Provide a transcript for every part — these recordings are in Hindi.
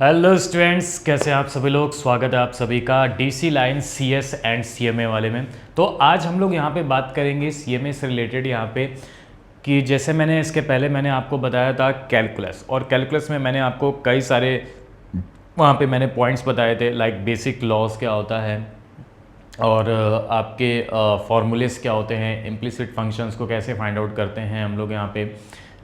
हेलो स्टूडेंट्स, कैसे आप सभी लोग। स्वागत है आप सभी का DC line CS and CMA वाले में। तो आज हम लोग यहाँ पे बात करेंगे सीएमए से रिलेटेड यहाँ पे कि जैसे मैंने इसके पहले मैंने आपको बताया था कैलकुलस, और कैलकुलस में मैंने आपको कई सारे वहाँ पे मैंने पॉइंट्स बताए थे, लाइक बेसिक लॉज क्या होता है और आपके फॉर्मूलेस क्या होते हैं, इम्प्लिसिट फंक्शंस को कैसे फाइंड आउट करते हैं हम लोग यहाँ पे।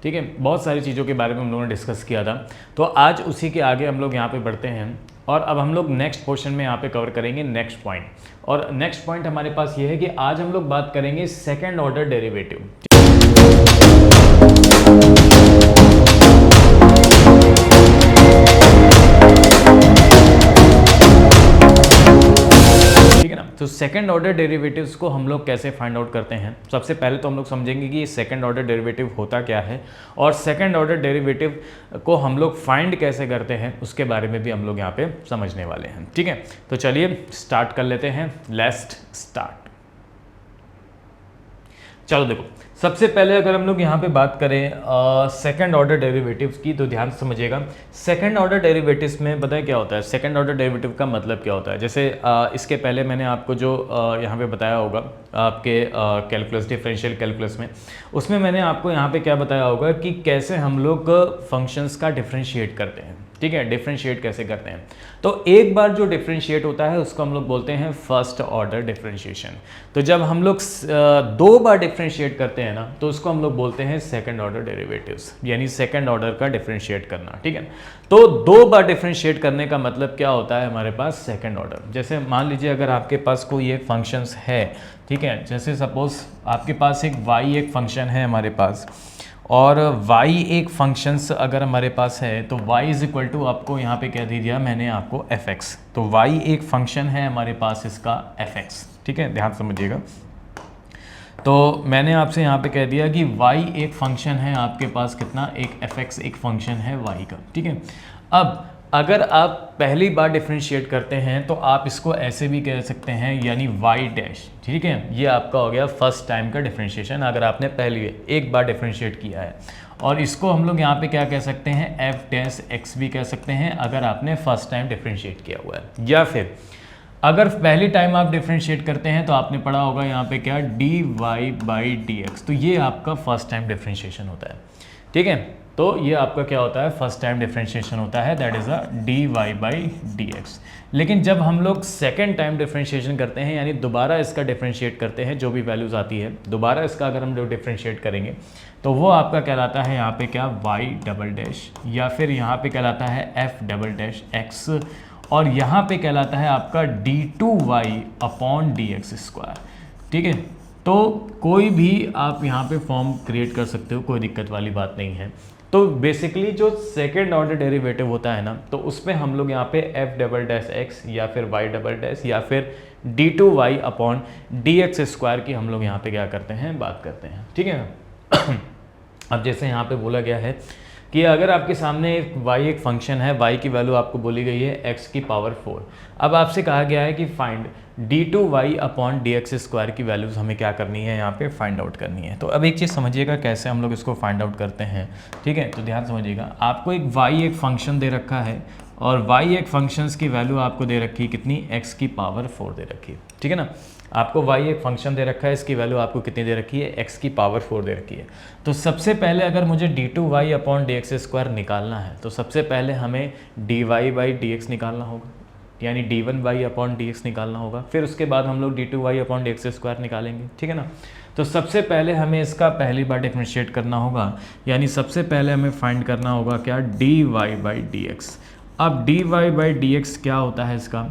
ठीक है, बहुत सारी चीज़ों के बारे में हम लोगों ने डिस्कस किया था। तो आज उसी के आगे हम लोग यहाँ पे बढ़ते हैं और अब हम लोग नेक्स्ट पोर्शन में यहाँ पे कवर करेंगे नेक्स्ट पॉइंट। और नेक्स्ट पॉइंट हमारे पास ये है कि आज हम लोग बात करेंगे सेकेंड ऑर्डर डेरिवेटिव। तो सेकंड ऑर्डर डेरिवेटिव्स को हम लोग कैसे फाइंड आउट करते हैं। सबसे पहले तो हम लोग समझेंगे कि ये सेकंड ऑर्डर डेरिवेटिव होता क्या है और सेकंड ऑर्डर डेरिवेटिव को हम लोग फाइंड कैसे करते हैं, उसके बारे में भी हम लोग यहाँ पे समझने वाले हैं। ठीक है, तो चलिए स्टार्ट कर लेते हैं। Let's start. चलो देखो, सबसे पहले अगर हम लोग यहाँ पे बात करें सेकंड ऑर्डर डेरिवेटिव्स की, तो ध्यान से समझिएगा। सेकंड ऑर्डर डेरिवेटिव्स में पता है क्या होता है, सेकंड ऑर्डर डेरिवेटिव का मतलब क्या होता है। जैसे इसके पहले मैंने आपको जो यहाँ पे बताया होगा आपके कैलकुलस, डिफरेंशियल कैलकुलस में, उसमें मैंने आपको यहाँ पे क्या बताया होगा कि कैसे हम लोग फंक्शंस का डिफ्रेंशिएट करते हैं। ठीक है, डिफ्रेंशिएट कैसे करते हैं। तो एक बार जो डिफ्रेंशिएट होता है उसको हम लोग बोलते हैं फर्स्ट ऑर्डर डिफ्रेंशिएशन। तो जब हम लोग दो बार डिफ्रेंशिएट करते हैं ना, तो उसको हम लोग बोलते हैं सेकंड ऑर्डर डेरिवेटिव्स, यानी सेकंड ऑर्डर का डिफ्रेंशिएट करना। ठीक है, तो दो बार डिफ्रेंशिएट करने का मतलब क्या होता है हमारे पास, सेकंड ऑर्डर। जैसे मान लीजिए अगर आपके पास कोई एक फंक्शंस है, ठीक है, जैसे सपोज आपके पास एक y एक फंक्शन है हमारे पास, और y एक फंक्शंस अगर हमारे पास है, तो y इज इक्वल टू आपको यहाँ पे कह दिया मैंने आपको fx। तो y एक फंक्शन है हमारे पास इसका fx। ठीक है, ध्यान समझिएगा। तो मैंने आपसे यहाँ पे कह दिया कि y एक फंक्शन है आपके पास, कितना, एक fx एक फंक्शन है y का। ठीक है, अब अगर आप पहली बार डिफ्रेंशिएट करते हैं तो आप इसको ऐसे भी कह सकते हैं, यानी y डैश। ठीक है, ये आपका हो गया फर्स्ट टाइम का डिफ्रेंशिएशन, अगर आपने पहली एक बार डिफ्रेंशिएट किया है। और इसको हम लोग यहाँ पे क्या कह सकते हैं, f डैश x भी कह सकते हैं अगर आपने फर्स्ट टाइम डिफ्रेंशिएट किया हुआ है। या फिर अगर पहली टाइम आप डिफ्रेंशिएट करते हैं तो आपने पढ़ा होगा यहाँ पे क्या, dy बाई dx। तो ये आपका फर्स्ट टाइम डिफ्रेंशिएशन होता है। ठीक है, तो ये आपका क्या होता है, फर्स्ट टाइम डिफरेंशिएशन होता है, that is a d y by d x. लेकिन जब हम लोग सेकेंड टाइम डिफरेंशिएशन करते हैं, यानी दोबारा इसका डिफरेंशिएट करते हैं, जो भी वैल्यूज़ आती है दोबारा इसका अगर हम लोग डिफरेंशिएट करेंगे, तो वो आपका कहलाता है यहाँ पे क्या, वाई डबल डैश, या फिर यहाँ पे कहलाता है एफ डबल डैश एक्स, और यहाँ पे कहलाता है आपका d two y upon d x square. ठीक है, तो कोई भी आप यहाँ पे फॉर्म क्रिएट कर सकते हो, कोई दिक्कत वाली बात नहीं है। तो बेसिकली जो सेकेंड ऑर्डर डेरिवेटिव होता है ना, तो उसमें हम लोग यहाँ पे एफ डबल डैश एक्स या फिर वाई डबल डैश या फिर d two y upon d x square की हम लोग यहाँ पे क्या करते हैं, बात करते हैं। ठीक है ना। अब जैसे यहाँ पे बोला गया है कि अगर आपके सामने y एक फंक्शन है, y की वैल्यू आपको बोली गई है x की पावर 4। अब आपसे कहा गया है कि find d2y upon d x square की वैल्यूज़ हमें क्या करनी है, यहाँ पे फाइंड आउट करनी है। तो अब एक चीज़ समझिएगा कैसे हम लोग इसको फाइंड आउट करते हैं। ठीक है, तो ध्यान समझिएगा, आपको एक y एक फंक्शन दे रखा है और y एक फंक्शंस की वैल्यू आपको दे रखी है कितनी, x की पावर 4 दे रखी है। ठीक है ना, आपको y एक फंक्शन दे रखा है, इसकी वैल्यू आपको कितनी दे रखी है, x की पावर 4 दे रखी है। तो सबसे पहले अगर मुझे d2y upon d x square निकालना है, तो सबसे पहले हमें dy बाई डी एक्स निकालना होगा, यानी d1y अपॉन डी एक्स निकालना होगा। फिर उसके बाद हम लोग d2y upon d x square निकालेंगे। ठीक है ना, तो सबसे पहले हमें इसका पहली बार डिफरेंशिएट करना होगा, यानी सबसे पहले हमें फाइंड करना होगा क्या, dy बाई डी एक्स। अब dy बाई डी एक्स क्या होता है इसका,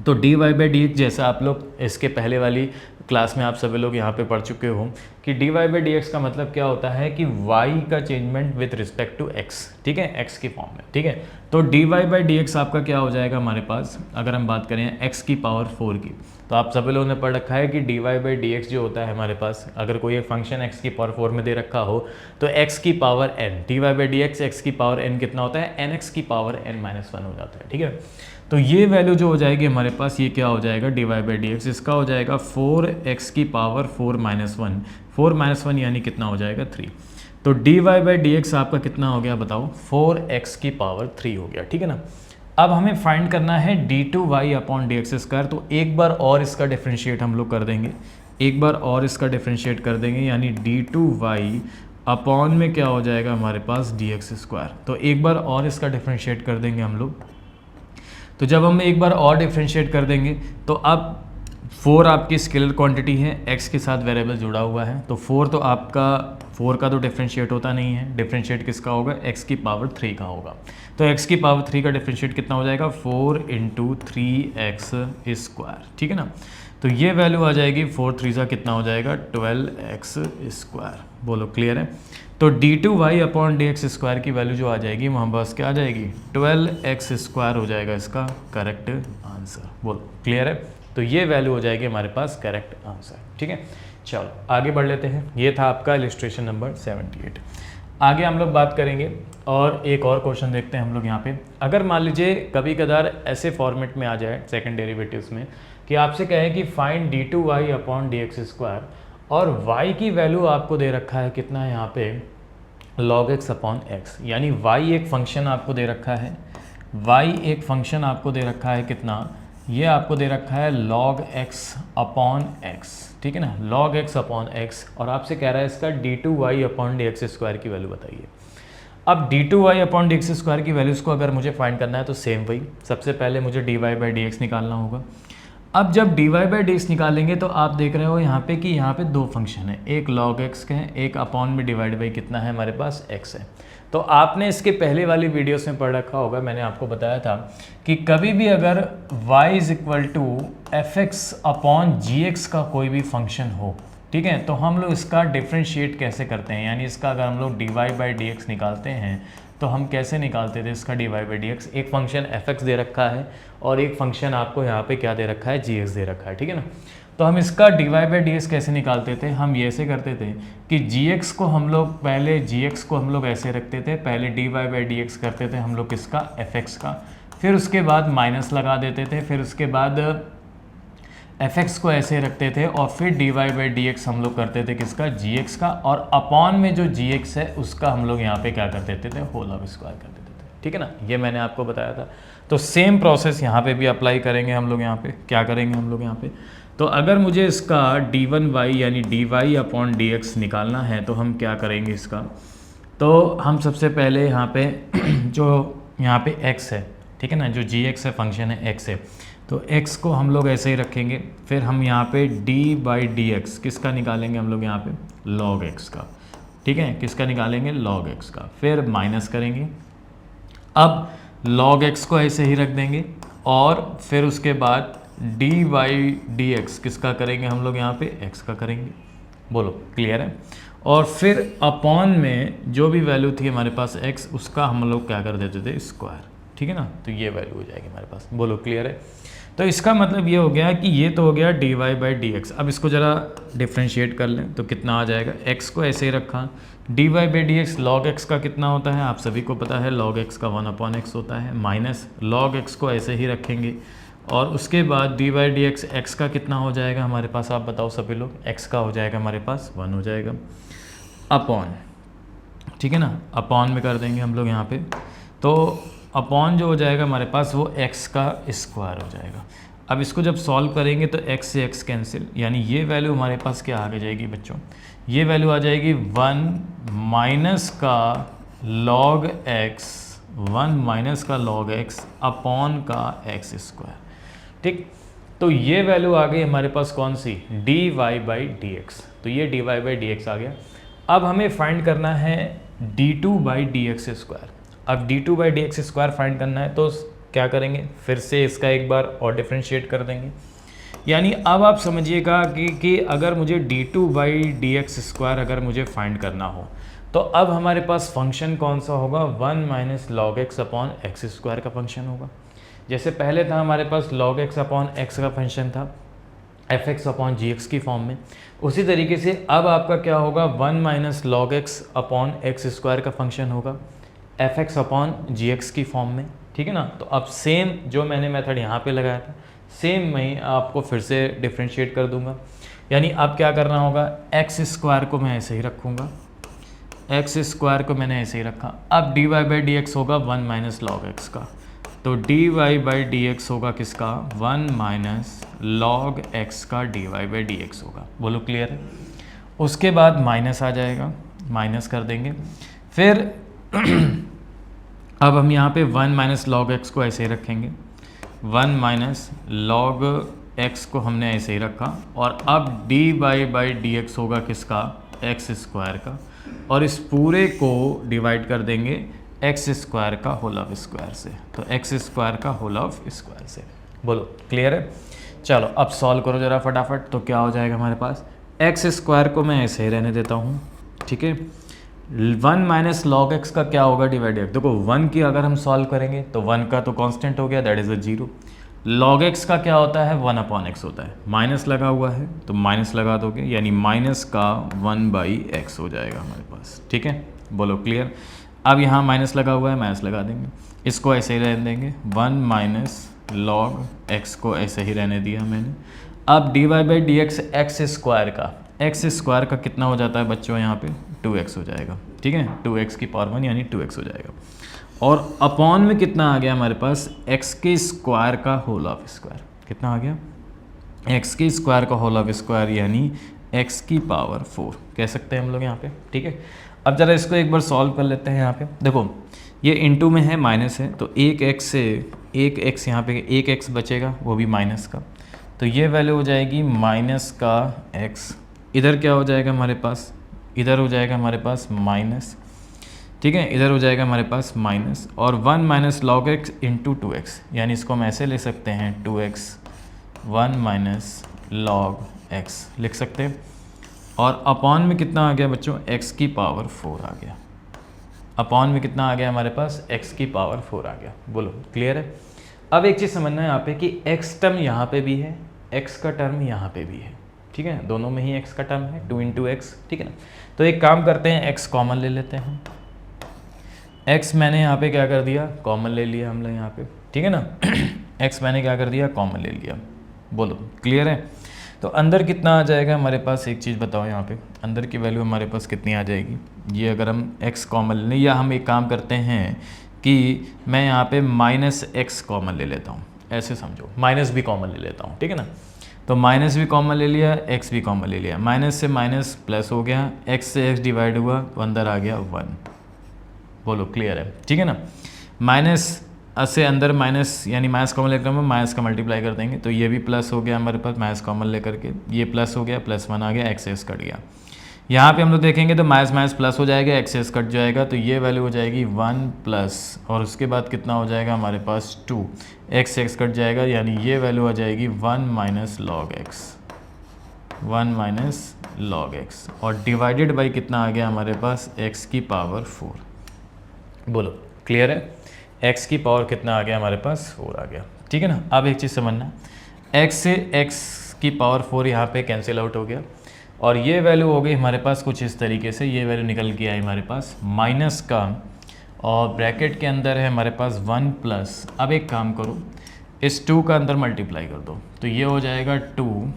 तो dy बाई डी एक्स जैसा आप लोग इसके पहले वाली क्लास में आप सभी लोग यहाँ पे पढ़ चुके हो कि dy बाई डी एक्स का मतलब क्या होता है कि y का changement with respect to x। ठीक है, x की फॉर्म में। ठीक है, तो dy बाई डी एक्स आपका क्या हो जाएगा हमारे पास, अगर हम बात करें x की पावर 4 की, तो आप सभी लोगों ने पढ़ रखा है कि dy बाई डी एक्स जो होता है हमारे पास, अगर कोई एक फंक्शन x की पावर 4 में दे रखा हो, तो x की power n, dy by d x x की पावर n कितना होता है, nx की पावर n माइनस 1 हो जाता है। ठीक है, तो ये वैल्यू जो हो जाएगी हमारे पास, ये क्या हो जाएगा, dy बाई डी एक्स, इसका हो जाएगा 4x की पावर 4 माइनस 1, 4 माइनस 1 यानी कितना हो जाएगा, 3। तो dy बाई डी एक्स आपका कितना हो गया बताओ, 4x की पावर 3 हो गया, ठीक है ना। अब हमें फाइंड करना है d2y upon d x square. तो एक बार और इसका डिफ्रेंशिएट हम लोग कर देंगे, एक बार और इसका डिफ्रेंशिएट कर देंगे, यानी d2y अपॉन में क्या हो जाएगा हमारे पास डी एक्स स्क्वायर। तो एक बार और इसका डिफ्रेंशिएट कर देंगे हम लोग। तो जब हम एक बार और डिफ्रेंशिएट कर देंगे तो अब 4 आपकी स्केलर क्वांटिटी है, x के साथ वेरिएबल जुड़ा हुआ है, तो 4 तो आपका 4 का तो डिफ्रेंशिएट होता नहीं है, डिफ्रेंशिएट किसका होगा, x की पावर 3 का होगा। तो x की पावर 3 का डिफ्रेंशिएट कितना हो जाएगा, 4 इंटू 3x स्क्वायर, ठीक है ना। तो ये वैल्यू आ जाएगी 4 3 का कितना हो जाएगा, 12x स्क्वायर। बोलो क्लियर है। तो d2y upon d x square की वैल्यू जो आ जाएगी वहाँ बस क्या आ जाएगी, 12x स्क्वायर हो जाएगा इसका करेक्ट आंसर। बोलो क्लियर है। तो ये वैल्यू हो जाएगी हमारे पास करेक्ट आंसर, ठीक है। चलो आगे बढ़ लेते हैं। ये था आपका इलस्ट्रेशन नंबर 78। आगे हम लोग बात करेंगे और एक और क्वेश्चन देखते हैं हम लोग यहाँ पे। अगर मान लीजिए कभी कदार ऐसे फॉर्मेट में आ जाए सेकंड डेरिवेटिव्स में कि आपसे कहे कि find d2y upon d x square और y की वैल्यू आपको दे रखा है कितना है यहाँ पे, log x अपॉन एक्स, यानी y एक फंक्शन आपको दे रखा है, y एक फंक्शन आपको दे रखा है कितना, ये आपको दे रखा है log x अपॉन एक्स, ठीक है ना, log x अपॉन एक्स, और आपसे कह रहा है इसका d2y upon d x square की वैल्यू बताइए। अब d2y upon d x square की वैल्यूज़ को अगर मुझे फाइंड करना है तो सेम वही, सबसे पहले मुझे dy बाई डी एक्स निकालना होगा। अब जब dy बाई डी एक्स निकालेंगे तो आप देख रहे हो यहाँ पे कि यहाँ पे दो फंक्शन है, एक log x के हैं, एक अपॉन में डिवाइड बाई कितना है हमारे पास x है। तो आपने इसके पहले वाली वीडियोस में पढ़ रखा होगा, मैंने आपको बताया था कि कभी भी अगर y is equal to f x upon g x का कोई भी फंक्शन हो, ठीक है, तो हम लोग इसका डिफ्रेंशिएट कैसे करते हैं, यानी इसका अगर हम लोग dy बाई डी एक्स निकालते हैं तो हम कैसे निकालते थे इसका dy बाई डी एक्स। एक फंक्शन f(x) दे रखा है और एक फंक्शन आपको यहाँ पे क्या दे रखा है, gx दे रखा है, ठीक है ना। तो हम इसका dy बाई डी एक्स कैसे निकालते थे, हम ये ऐसे करते थे कि gx को हम लोग पहले gx को हम लोग ऐसे रखते थे, पहले dy बाई डी एक्स करते थे हम लोग किसका, f(x) का, फिर उसके बाद माइनस लगा देते थे, फिर उसके बाद f(x) को ऐसे रखते थे और फिर dy बाई डी एक्स हम लोग करते थे किसका, gx का, और अपॉन में जो gx है उसका हम लोग यहाँ पे क्या कर देते थे, होल ऑफ स्क्वायर कर देते थे, ठीक है ना। ये मैंने आपको बताया था। तो सेम प्रोसेस यहाँ पे भी अप्लाई करेंगे हम लोग। यहाँ पे क्या करेंगे हम लोग यहाँ पे, तो अगर मुझे इसका d1y यानी dy अपॉन डी एक्स निकालना है तो हम क्या करेंगे इसका, तो हम सबसे पहले यहाँ पे जो यहाँ पे x है, ठीक है ना, जो gx है फंक्शन है x है, तो x को हम लोग ऐसे ही रखेंगे, फिर हम यहाँ पे d बाई डी एक्स किसका निकालेंगे हम लोग यहाँ पे, log x का, ठीक है, किसका निकालेंगे, log x का, फिर माइनस करेंगे। अब log x को ऐसे ही रख देंगे और फिर उसके बाद d बाई डी एक्स किसका करेंगे हम लोग यहाँ पे, x का करेंगे। बोलो क्लियर है। और फिर अपॉन में जो भी वैल्यू थी हमारे पास x, उसका हम लोग क्या कर देते थे, स्क्वायर, ठीक है ना। तो ये वैल्यू हो जाएगी हमारे पास। बोलो क्लियर है। तो इसका मतलब ये हो गया कि ये तो हो गया dy बाई डी एक्स। अब इसको ज़रा डिफ्रेंशिएट कर लें तो कितना आ जाएगा, x को ऐसे ही रखा, dy by d x log x का कितना होता है आप सभी को पता है, log x का 1/x होता है, माइनस log x को ऐसे ही रखेंगे और उसके बाद dy by d x x का कितना हो जाएगा हमारे पास, आप बताओ सभी लोग, x का हो जाएगा हमारे पास 1 हो जाएगा, अपॉन, ठीक है ना, अपॉन में कर देंगे हम लोग यहाँ पे। तो अपॉन जो हो जाएगा हमारे पास वो x का स्क्वायर हो जाएगा। अब इसको जब सॉल्व करेंगे तो x से x कैंसिल, यानी ये वैल्यू हमारे पास क्या आ जाएगी बच्चों, ये वैल्यू आ जाएगी 1 माइनस का log x, 1 माइनस का log x अपॉन का x स्क्वायर, ठीक। तो ये वैल्यू आ गई हमारे पास कौन सी, dy बाई डी एक्स। तो ये dy बाई डी एक्स आ गया। अब हमें फाइंड करना है d2 by d x square. अब d2 by d x square find करना है तो क्या करेंगे, फिर से इसका एक बार और डिफ्रेंशिएट कर देंगे। यानी अब आप समझिएगा कि अगर मुझे d2 by d x square अगर मुझे फाइंड करना हो तो अब हमारे पास फंक्शन कौन सा होगा, 1 minus log x upon x square का फंक्शन होगा। जैसे पहले था हमारे पास log x अपॉन एक्स का फंक्शन था f(x) अपॉन जी एक्स की फॉर्म में, उसी तरीके से अब आपका क्या होगा, 1 minus log x upon x square का फंक्शन होगा f(x) अपॉन जी एक्स की फॉर्म में, ठीक है ना। तो अब सेम जो मैंने मेथड यहाँ पे लगाया था सेम मैं आपको फिर से डिफ्रेंशिएट कर दूंगा। यानी अब क्या करना होगा, एक्स स्क्वायर को मैं ऐसे ही रखूँगा, एक्स स्क्वायर को मैंने ऐसे ही रखा। अब d y by d x होगा 1 माइनस लॉग एक्स का, तो d y by d x होगा किसका, 1 माइनस लॉग एक्स का d y by d x होगा। बोलो क्लियर है। उसके बाद माइनस आ जाएगा, माइनस कर देंगे। फिर अब हम यहाँ पे 1 माइनस लॉग एक्स को ऐसे ही रखेंगे, 1 माइनस लॉग एक्स को हमने ऐसे ही रखा। और अब d y by d x होगा किसका, एक्स स्क्वायर का, और इस पूरे को डिवाइड कर देंगे एक्स स्क्वायर का होल ऑफ स्क्वायर से, तो एक्स स्क्वायर का होल ऑफ स्क्वायर से। बोलो क्लियर है। चलो अब सॉल्व करो ज़रा फटाफट। तो क्या हो जाएगा हमारे पास, एक्स स्क्वायर को मैं ऐसे ही रहने देता हूँ, ठीक है। 1 माइनस लॉग एक्स का क्या होगा, डिवाइड एक्स। देखो 1 की अगर हम सॉल्व करेंगे तो 1 का तो कांस्टेंट हो गया, that is a 0। Log x का क्या होता है, 1 अपॉन एक्स होता है। माइनस लगा हुआ है तो माइनस लगा दोगे, यानी माइनस का 1 बाई एक्स हो जाएगा हमारे पास, ठीक है। बोलो क्लियर। अब यहाँ माइनस लगा हुआ है, माइनस लगा देंगे, इसको ऐसे ही रहने देंगे, 1 माइनस लॉग एक्स को ऐसे ही रहने दिया मैंने। अब d y by d x x square का कितना हो जाता है बच्चों, यहाँ पे 2x हो जाएगा, ठीक है। 2x की पावर 1 यानी 2x हो जाएगा। और अपॉन में कितना आ गया हमारे पास, x के स्क्वायर का होल ऑफ स्क्वायर। कितना आ गया, x के स्क्वायर का होल ऑफ स्क्वायर यानी x की पावर 4 कह सकते हैं हम लोग यहाँ पे, ठीक है। अब ज़रा इसको एक बार सॉल्व कर लेते हैं। यहाँ पे देखो ये इनटू में है, माइनस है, तो एक x से एक x यहाँ पे एक x बचेगा, वो भी माइनस का, तो ये वैल्यू हो जाएगी माइनस का x। इधर क्या हो जाएगा हमारे पास, इधर हो जाएगा हमारे पास माइनस, ठीक है, इधर हो जाएगा हमारे पास माइनस, और 1 minus log x into 2x, यानी इसको हम ऐसे ले सकते हैं 2x 1 माइनस लॉग एक्स लिख सकते हैं। और अपॉन में कितना आ गया बच्चों, x की पावर 4 आ गया। अपॉन में कितना आ गया हमारे पास, x की पावर 4 आ गया। बोलो क्लियर है। अब एक चीज़ समझना है यहाँ पे कि x टर्म यहाँ पे भी है, x का टर्म यहाँ पे भी है, ठीक है, दोनों में ही x का टर्म है, 2 इंटू एक्स, ठीक है ना। तो एक काम करते हैं, x कॉमन ले लेते हैं। x मैंने यहाँ पे क्या कर दिया, कॉमन ले लिया हम लोग यहाँ पे, ठीक है ना। x मैंने क्या कर दिया, कॉमन ले लिया। बोलो क्लियर है। तो अंदर कितना आ जाएगा हमारे पास, एक चीज़ बताओ यहाँ पे, अंदर की वैल्यू हमारे पास कितनी आ जाएगी। ये अगर हम x कॉमन लें, या हम एक काम करते हैं कि मैं यहाँ पे माइनस एक्स कॉमन ले लेता हूँ, ऐसे समझो, माइनस भी कॉमन ले लेता हूँ, ठीक है ना। तो माइनस भी कॉमन ले लिया, x भी कॉमन ले लिया, माइनस से माइनस प्लस हो गया, x से x डिवाइड हुआ तो अंदर आ गया 1। बोलो क्लियर है, ठीक है ना। माइनस से अंदर माइनस, यानी माइनस कॉमन लेकर हम माइनस का मल्टीप्लाई कर देंगे, तो ये भी प्लस हो गया हमारे पास, माइनस कॉमन लेकर के ये प्लस हो गया, +1 आ गया, x कट गया। यहाँ पे हम लोग देखेंगे तो माइनस माइनस प्लस हो जाएगा, x कट जाएगा, तो ये वैल्यू हो जाएगी 1 प्लस, और उसके बाद कितना हो जाएगा हमारे पास 2, x कट जाएगा, यानी ये वैल्यू आ जाएगी 1 minus log x, 1 minus log x, और डिवाइडेड बाई कितना आ गया हमारे पास, x की पावर 4। बोलो क्लियर है। x की पावर कितना आ गया हमारे पास, 4 आ गया, ठीक है ना। अब एक चीज़ समझना, x से x की पावर 4 यहाँ पे कैंसिल आउट हो गया, और ये वैल्यू हो गई हमारे पास कुछ इस तरीके से, ये वैल्यू निकल के आई हमारे पास माइनस का, और ब्रैकेट के अंदर है हमारे पास 1 प्लस। अब एक काम करो, इस 2 का अंदर मल्टीप्लाई कर दो, तो ये हो जाएगा 2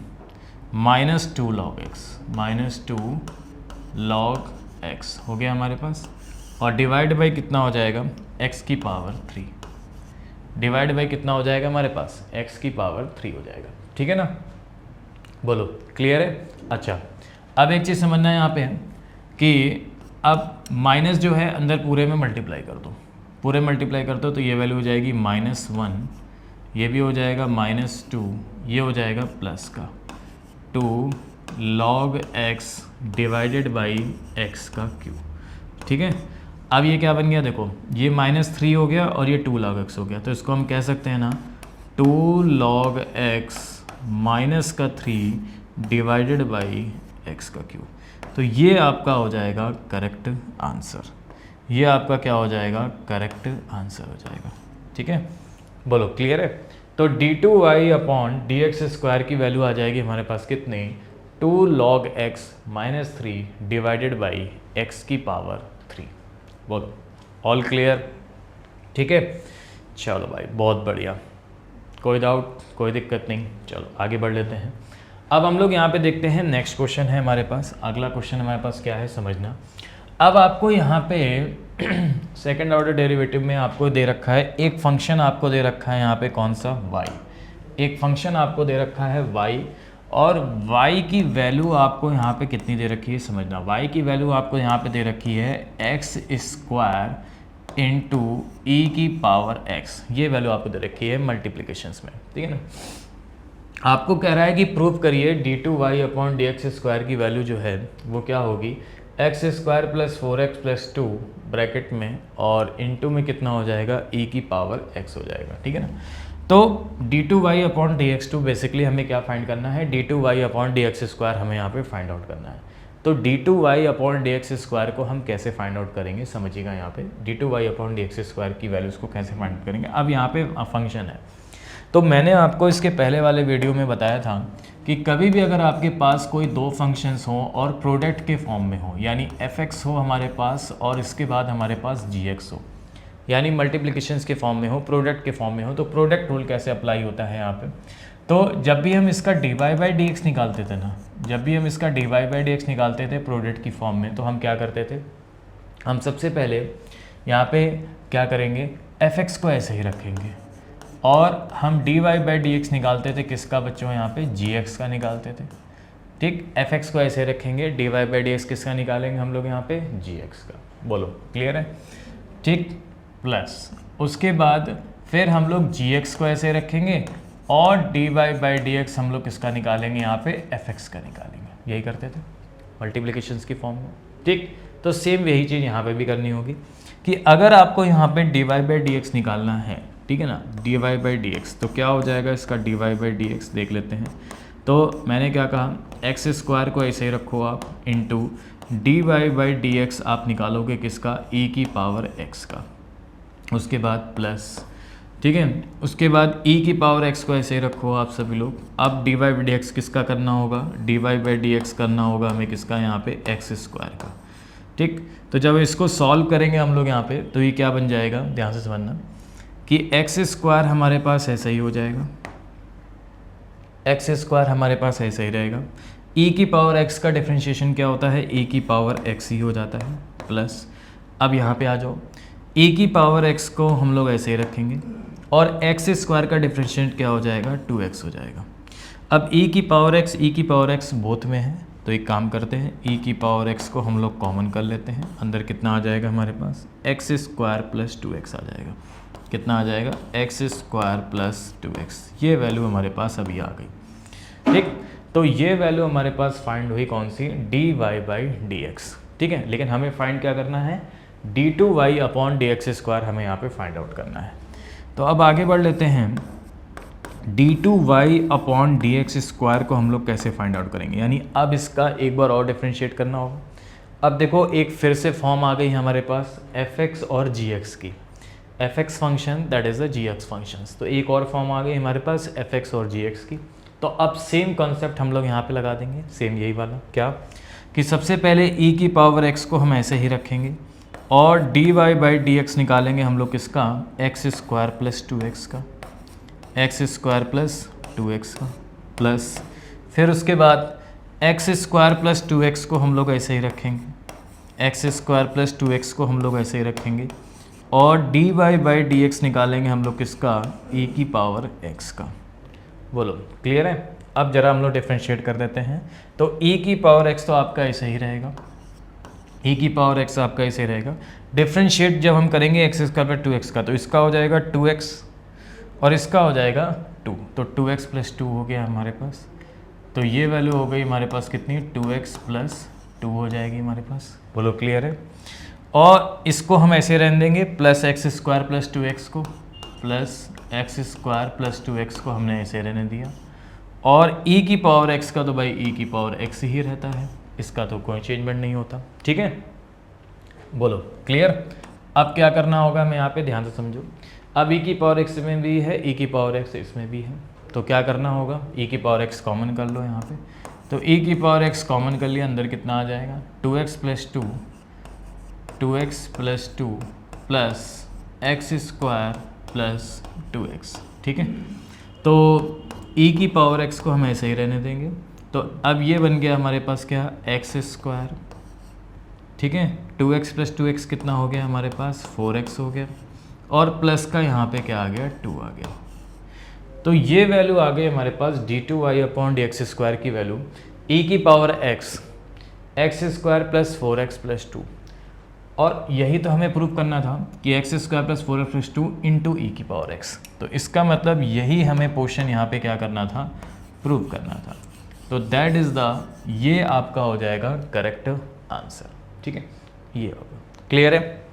minus 2 log x, minus 2 log x हो गया हमारे पास, और डिवाइड बाई कितना हो जाएगा, x की पावर 3, डिवाइड बाई कितना हो जाएगा हमारे पास, x की पावर 3 हो जाएगा, ठीक है ना। बोलो क्लियर है। अच्छा अब एक चीज़ समझना है यहाँ पे कि अब माइनस जो है अंदर पूरे में मल्टीप्लाई कर दो, पूरे मल्टीप्लाई कर दो, तो ये वैल्यू हो जाएगी -1, ये भी हो जाएगा -2, ये हो जाएगा प्लस का 2 log x divided by x का क्यूब, ठीक है। अब ये क्या बन गया, देखो ये -3 हो गया और ये 2 log x हो गया, तो इसको हम कह सकते हैं ना 2 log x माइनस का 3 डिवाइडेड बाई x का क्यूब। तो ये आपका हो जाएगा करेक्ट आंसर, ये आपका क्या हो जाएगा, करेक्ट आंसर हो जाएगा, ठीक है। बोलो क्लियर है। तो d2y अपॉन dx² की वैल्यू आ जाएगी हमारे पास कितनी, 2 log x minus 3 divided by x की पावर 3। बोलो ऑल क्लियर, ठीक है। चलो भाई बहुत बढ़िया, कोई डाउट कोई दिक्कत नहीं, चलो आगे बढ़ लेते हैं। अब हम लोग यहाँ पे देखते हैं नेक्स्ट क्वेश्चन है हमारे पास, अगला क्वेश्चन हमारे पास क्या है समझना। अब आपको यहाँ पे सेकंड ऑर्डर डेरिवेटिव में आपको दे रखा है एक फंक्शन, आपको दे रखा है यहाँ पे कौन सा, y। एक फंक्शन आपको दे रखा है y, और y की वैल्यू आपको यहाँ पे कितनी दे रखी है समझना। y की वैल्यू आपको यहाँ पे दे रखी है x स्क्वायर इंटू ई की पावर x, ये वैल्यू आपको दे रखी है मल्टीप्लिकेशंस में, ठीक है ना। आपको कह रहा है कि प्रूव करिए d2y अपॉन dx स्क्वायर की वैल्यू जो है वो क्या होगी, x square plus 4x plus 2 bracket में और इनटू में कितना हो जाएगा, e की पावर x हो जाएगा, ठीक है ना। तो d2y अपॉन dx2 बेसिकली हमें क्या फाइंड करना है, d2y अपॉन dx स्क्वायर हमें यहाँ पे फाइंड आउट करना है। तो d2y अपॉन dx स्क्वायर को हम कैसे फाइंड आउट करेंगे समझिएगा। यहाँ पे d2y अपॉन dx स्क्वायर की वैल्यूज़ को कैसे फाइंड आउट करेंगे। अब यहाँ पे फंक्शन है, तो मैंने आपको इसके पहले वाले वीडियो में बताया था कि कभी भी अगर आपके पास कोई दो फंक्शंस हों और प्रोडक्ट के फॉर्म में हो, यानी fx हो हमारे पास और इसके बाद हमारे पास gx हो, यानी मल्टीप्लिकेशंस के फॉर्म में हो, प्रोडक्ट के फॉर्म में हो, तो प्रोडक्ट रूल कैसे अप्लाई होता है यहाँ पे। तो जब भी हम इसका dy बाई डी एक्स निकालते थे ना, जब भी हम इसका dy बाई डी एक्स निकालते थे प्रोडक्ट की फॉर्म में, तो हम क्या करते थे, हम सबसे पहले यहाँ पे क्या करेंगे, fx को ऐसे ही रखेंगे और हम dy बाई डी एक्स निकालते थे किसका बच्चों, यहाँ पे gx का निकालते थे, ठीक। fx को ऐसे रखेंगे, dy बाई डी एक्स किसका निकालेंगे हम लोग यहाँ पे, gx का। बोलो क्लियर है, ठीक। प्लस उसके बाद फिर हम लोग gx को ऐसे रखेंगे और dy बाई डी एक्स हम लोग किसका निकालेंगे, यहाँ पे fx का निकालेंगे। यही करते थे मल्टीप्लिकेशंस की फॉर्म में, ठीक। तो सेम यही चीज़ यहाँ पे भी करनी होगी कि अगर आपको यहाँ पे dy बाई डी एक्स निकालना है, ठीक है ना, dy बाई डी एक्स, तो क्या हो जाएगा इसका dy बाई डी एक्स देख लेते हैं। तो मैंने क्या कहा, एक्स स्क्वायर को ऐसे ही रखो आप, into dy by d x आप निकालोगे किसका, e की पावर x का, उसके बाद प्लस, ठीक है, उसके बाद e की पावर x को ऐसे ही रखो आप सभी लोग। अब dy बाई डी एक्स किसका करना होगा, dy बाई डी एक्स करना होगा हमें किसका, यहाँ पे एक्स स्क्वायर का, ठीक। तो जब इसको सॉल्व करेंगे हम लोग यहाँ पे, तो ये क्या बन जाएगा, ध्यान से समझना कि एक्स स्क्वायर हमारे पास ऐसा ही हो जाएगा, एक्स स्क्वायर हमारे पास ऐसा ही रहेगा। e की पावर x का डिफरेंशिएशन क्या होता है, e की पावर x ही हो जाता है, प्लस अब यहाँ पे आ जाओ, e की पावर x को हम लोग ऐसे ही रखेंगे और x स्क्वायर का डिफरेंशिएट क्या हो जाएगा, 2x हो जाएगा। अब e की पावर x बोथ में है, तो एक काम करते हैं, e की पावर x को हम लोग कॉमन कर लेते हैं, अंदर कितना आ जाएगा हमारे पास, एक्स स्क्वायर प्लस 2x आ जाएगा। कितना आ जाएगा, एक्स स्क्वायर प्लस 2x, ये वैल्यू हमारे पास अभी आ गई, ठीक। तो ये वैल्यू हमारे पास फाइंड हुई कौन सी, dy बाई डी एक्स, ठीक है। लेकिन हमें फाइंड क्या करना है, d2y upon d x square हमें यहाँ पे फाइंड आउट करना है। तो अब आगे बढ़ लेते हैं, d2y upon d x square को हम लोग कैसे फाइंड आउट करेंगे, यानी अब इसका एक बार और डिफ्रेंशिएट करना होगा। अब देखो एक फिर से फॉर्म आ गई हमारे पास fx और gx की, fx function that is a gx functions, तो एक और फॉर्म आ गई हमारे पास fx और gx की। तो अब सेम कॉन्सेप्ट हम लोग यहाँ पे लगा देंगे, सेम यही वाला, क्या कि सबसे पहले e की पावर x को हम ऐसे ही रखेंगे और dy बाई डी एक्स निकालेंगे हम लोग किसका, एक्स स्क्वायर प्लस 2x का, एक्स स्क्वायर प्लस 2x का, प्लस फिर उसके बाद एक्स स्क्वायर प्लस 2x को हम लोग ऐसे ही रखेंगे, एक्स स्क्वायर प्लस 2x को हम लोग ऐसे ही रखेंगे और dy बाई डी एक्स निकालेंगे हम लोग किसका, e की पावर x का। बोलो क्लियर है। अब जरा हम लोग डिफ्रेंशिएट कर देते हैं, तो e की पावर x तो आपका ऐसे ही रहेगा, e की पावर x आपका ऐसे रहेगा। डिफ्रेंशिएट जब हम करेंगे एक्स स्क्वायर पर 2x का, तो इसका हो जाएगा 2x और इसका हो जाएगा 2, तो 2x प्लस 2 हो गया हमारे पास। तो ये वैल्यू हो गई हमारे पास कितनी, 2x प्लस 2 हो जाएगी हमारे पास। बोलो क्लियर है। और इसको हम ऐसे रहने देंगे, plus x square plus 2x को, plus x square plus 2x को हमने ऐसे रहने दिया। और e की पावर x का तो भाई e की पावर x ही रहता है, इसका तो कोई चेंजमेंट नहीं होता, ठीक है। बोलो क्लियर। अब क्या करना होगा, मैं यहाँ पे ध्यान से समझो। अब e की पावर x में भी है, e की पावर x इसमें भी है, तो क्या करना होगा, e की पावर x कॉमन कर लो यहाँ पे। तो e की पावर x कॉमन कर लिया, अंदर कितना आ जाएगा, 2x plus 2, 2x plus 2 plus x square plus 2x, ठीक है। तो e की पावर x को हम ऐसे ही रहने देंगे। तो अब ये बन गया हमारे पास क्या, एक्स स्क्वायर ठीक है। 2x प्लस 2x कितना हो गया हमारे पास, 4x हो गया, और प्लस का यहाँ पे क्या आ गया, 2 आ गया। तो ये वैल्यू आ गई हमारे पास d2y अपॉन dx स्क्वायर की वैल्यू e की power x square plus 4x plus 2, और यही तो हमें प्रूव करना था कि x square plus 4x plus 2 into e की पावर x। तो इसका मतलब यही हमें पोर्शन यहाँ पे क्या करना था, प्रूव करना था। तो दैट इज़ द, ये आपका हो जाएगा करेक्ट आंसर। ठीक है, ये होगा। क्लियर है?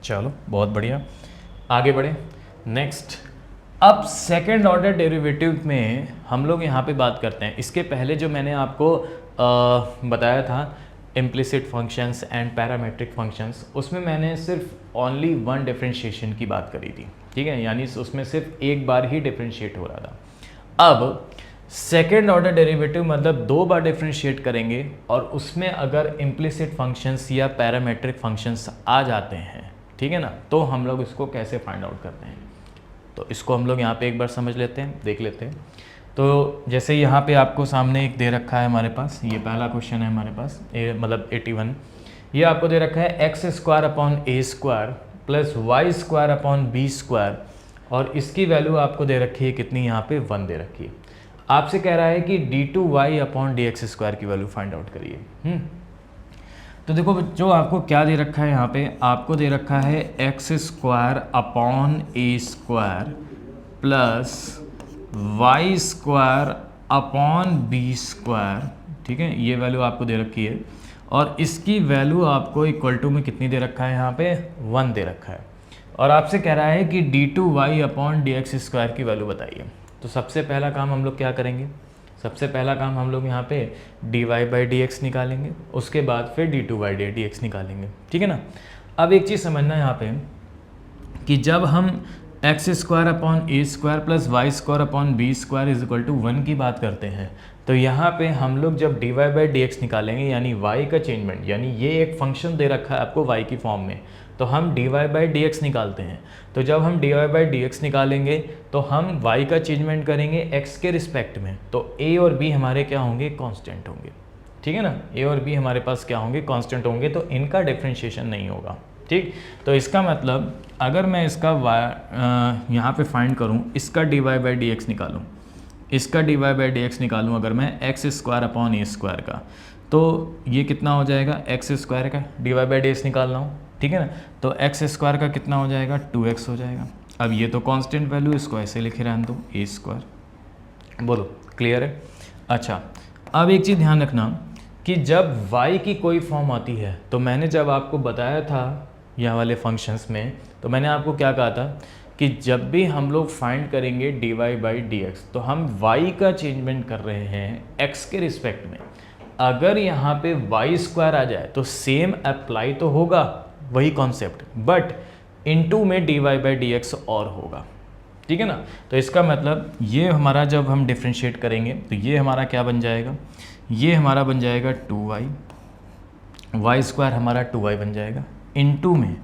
चलो बहुत बढ़िया, आगे बढ़े। नेक्स्ट, अब सेकेंड ऑर्डर डेरिवेटिव में हम लोग यहाँ पे बात करते हैं। इसके पहले जो मैंने आपको बताया था implicit functions and parametric functions, उसमें मैंने सिर्फ ओनली वन डिफरेंशिएशन की बात करी थी। ठीक है, यानी उसमें सिर्फ एक बार ही डिफरेंशिएट हो रहा था। अब सेकेंड ऑर्डर डेरिवेटिव मतलब 2 बार डिफरेंशिएट करेंगे, और उसमें अगर इम्प्लिसिट फंक्शंस या पैरामेट्रिक फंक्शंस आ जाते हैं, ठीक है ना, तो हम लोग इसको कैसे फाइंड आउट करते हैं। तो इसको हम लोग यहाँ पे एक बार समझ लेते हैं, देख लेते हैं। तो जैसे यहाँ पे आपको सामने एक दे रखा है हमारे पास, ये पहला क्वेश्चन है हमारे पास, मतलब 81। ये आपको दे रखा है x square upon a square plus y square upon b square, और इसकी वैल्यू आपको दे रखी है कितनी, यहाँ पे 1 दे रखी है। आपसे कह रहा है कि d2y अपॉन dx स्क्वायर की वैल्यू फाइंड आउट करिए। तो देखो जो आपको क्या दे रखा है, यहाँ पे आपको दे रखा है x square upon a square plus y square upon b square. ठीक है, ये वैल्यू आपको दे रखी है, और इसकी वैल्यू आपको इक्वल टू में कितनी दे रखा है, यहाँ पे 1 दे रखा है। और आपसे कह रहा है कि d2y अपॉन dx स्क्वायर की वैल्यू बताइए। तो सबसे पहला काम हम लोग क्या करेंगे, सबसे पहला काम हम लोग यहाँ पे dy बाई dx निकालेंगे, उसके बाद फिर d2y dx निकालेंगे। ठीक है ना। अब एक चीज़ समझना यहाँ पे कि जब हम x square upon a square plus y square upon b square is equal to 1 की बात करते हैं, तो यहाँ पे हम लोग जब dy बाई dx निकालेंगे, यानी y का चेंजमेंट, यानी ये एक फंक्शन दे रखा है आपको y की फॉर्म में, तो हम dy बाई dx निकालते हैं। तो जब हम dy बाई dx निकालेंगे तो हम y का चेंजमेंट करेंगे x के रिस्पेक्ट में, तो a और b हमारे क्या होंगे, कांस्टेंट होंगे। ठीक है ना, a और b हमारे पास क्या होंगे, कांस्टेंट होंगे, तो इनका डिफरेंशिएशन नहीं होगा। ठीक, तो इसका मतलब अगर मैं इसका यहाँ पे फाइंड करूँ, इसका dy बाई dx निकालूँ, इसका dy बाई dx निकालूँ अगर मैं x square upon a square का, तो ये कितना हो जाएगा, एक्स स्क्वायर का dy बाई dx निकालना हो। ठीक है ना, तो एक्स स्क्वायर का कितना हो जाएगा, 2x हो जाएगा। अब ये तो कांस्टेंट वैल्यू, इसको ऐसे लिखे रहने दो, ए स्क्वायर। बोलो क्लियर है? अच्छा, अब एक चीज़ ध्यान रखना कि जब y की कोई फॉर्म आती है, तो मैंने जब आपको बताया था यहाँ वाले फंक्शंस में, तो मैंने आपको क्या कहा था कि जब भी हम लोग फाइंड करेंगे dy बाई dx, तो हम y का चेंजमेंट कर रहे हैं x के रिस्पेक्ट में। अगर यहाँ पे वाई स्क्वायर आ जाए तो सेम अप्लाई तो होगा, वही कॉन्सेप्ट, बट इनटू में dy बाई dx और होगा। ठीक है ना, तो इसका मतलब ये हमारा जब हम डिफ्रेंशिएट करेंगे तो ये हमारा क्या बन जाएगा, ये हमारा बन जाएगा 2y, वाई स्क्वायर हमारा 2y बन जाएगा, इनटू में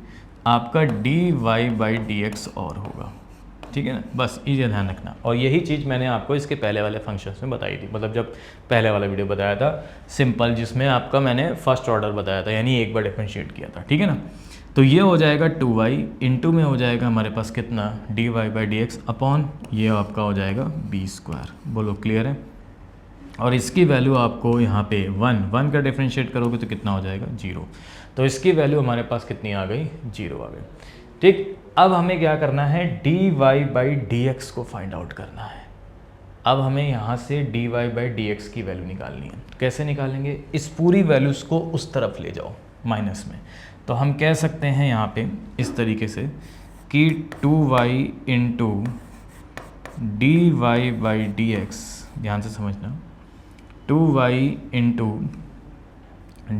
आपका dy बाई dx और होगा। ठीक है ना, बस ये ध्यान रखना। और यही चीज़ मैंने आपको इसके पहले वाले फंक्शंस में बताई थी, मतलब जब पहले वाला वीडियो बताया था सिंपल, जिसमें आपका मैंने फर्स्ट ऑर्डर बताया था, यानी एक बार डिफरेंशिएट किया था। ठीक है ना, तो ये हो जाएगा 2y, इनटू में हो जाएगा हमारे पास कितना, dy बाई dx अपॉन ये आपका हो जाएगा b स्क्वायर। बोलो क्लियर है? और इसकी वैल्यू आपको यहाँ पे 1 का डिफरेंशिएट करोगे तो कितना हो जाएगा, 0। तो इसकी वैल्यू हमारे पास कितनी आ गई, 0 आ गई। ठीक, अब हमें क्या करना है, dy बाई dx को फाइंड आउट करना है। अब हमें यहाँ से dy बाई dx की वैल्यू निकालनी है। कैसे निकालेंगे, इस पूरी वैल्यूज़ को उस तरफ ले जाओ माइनस में। तो हम कह सकते हैं यहाँ पे इस तरीके से कि 2y into dy by dx, ध्यान से समझना, 2y into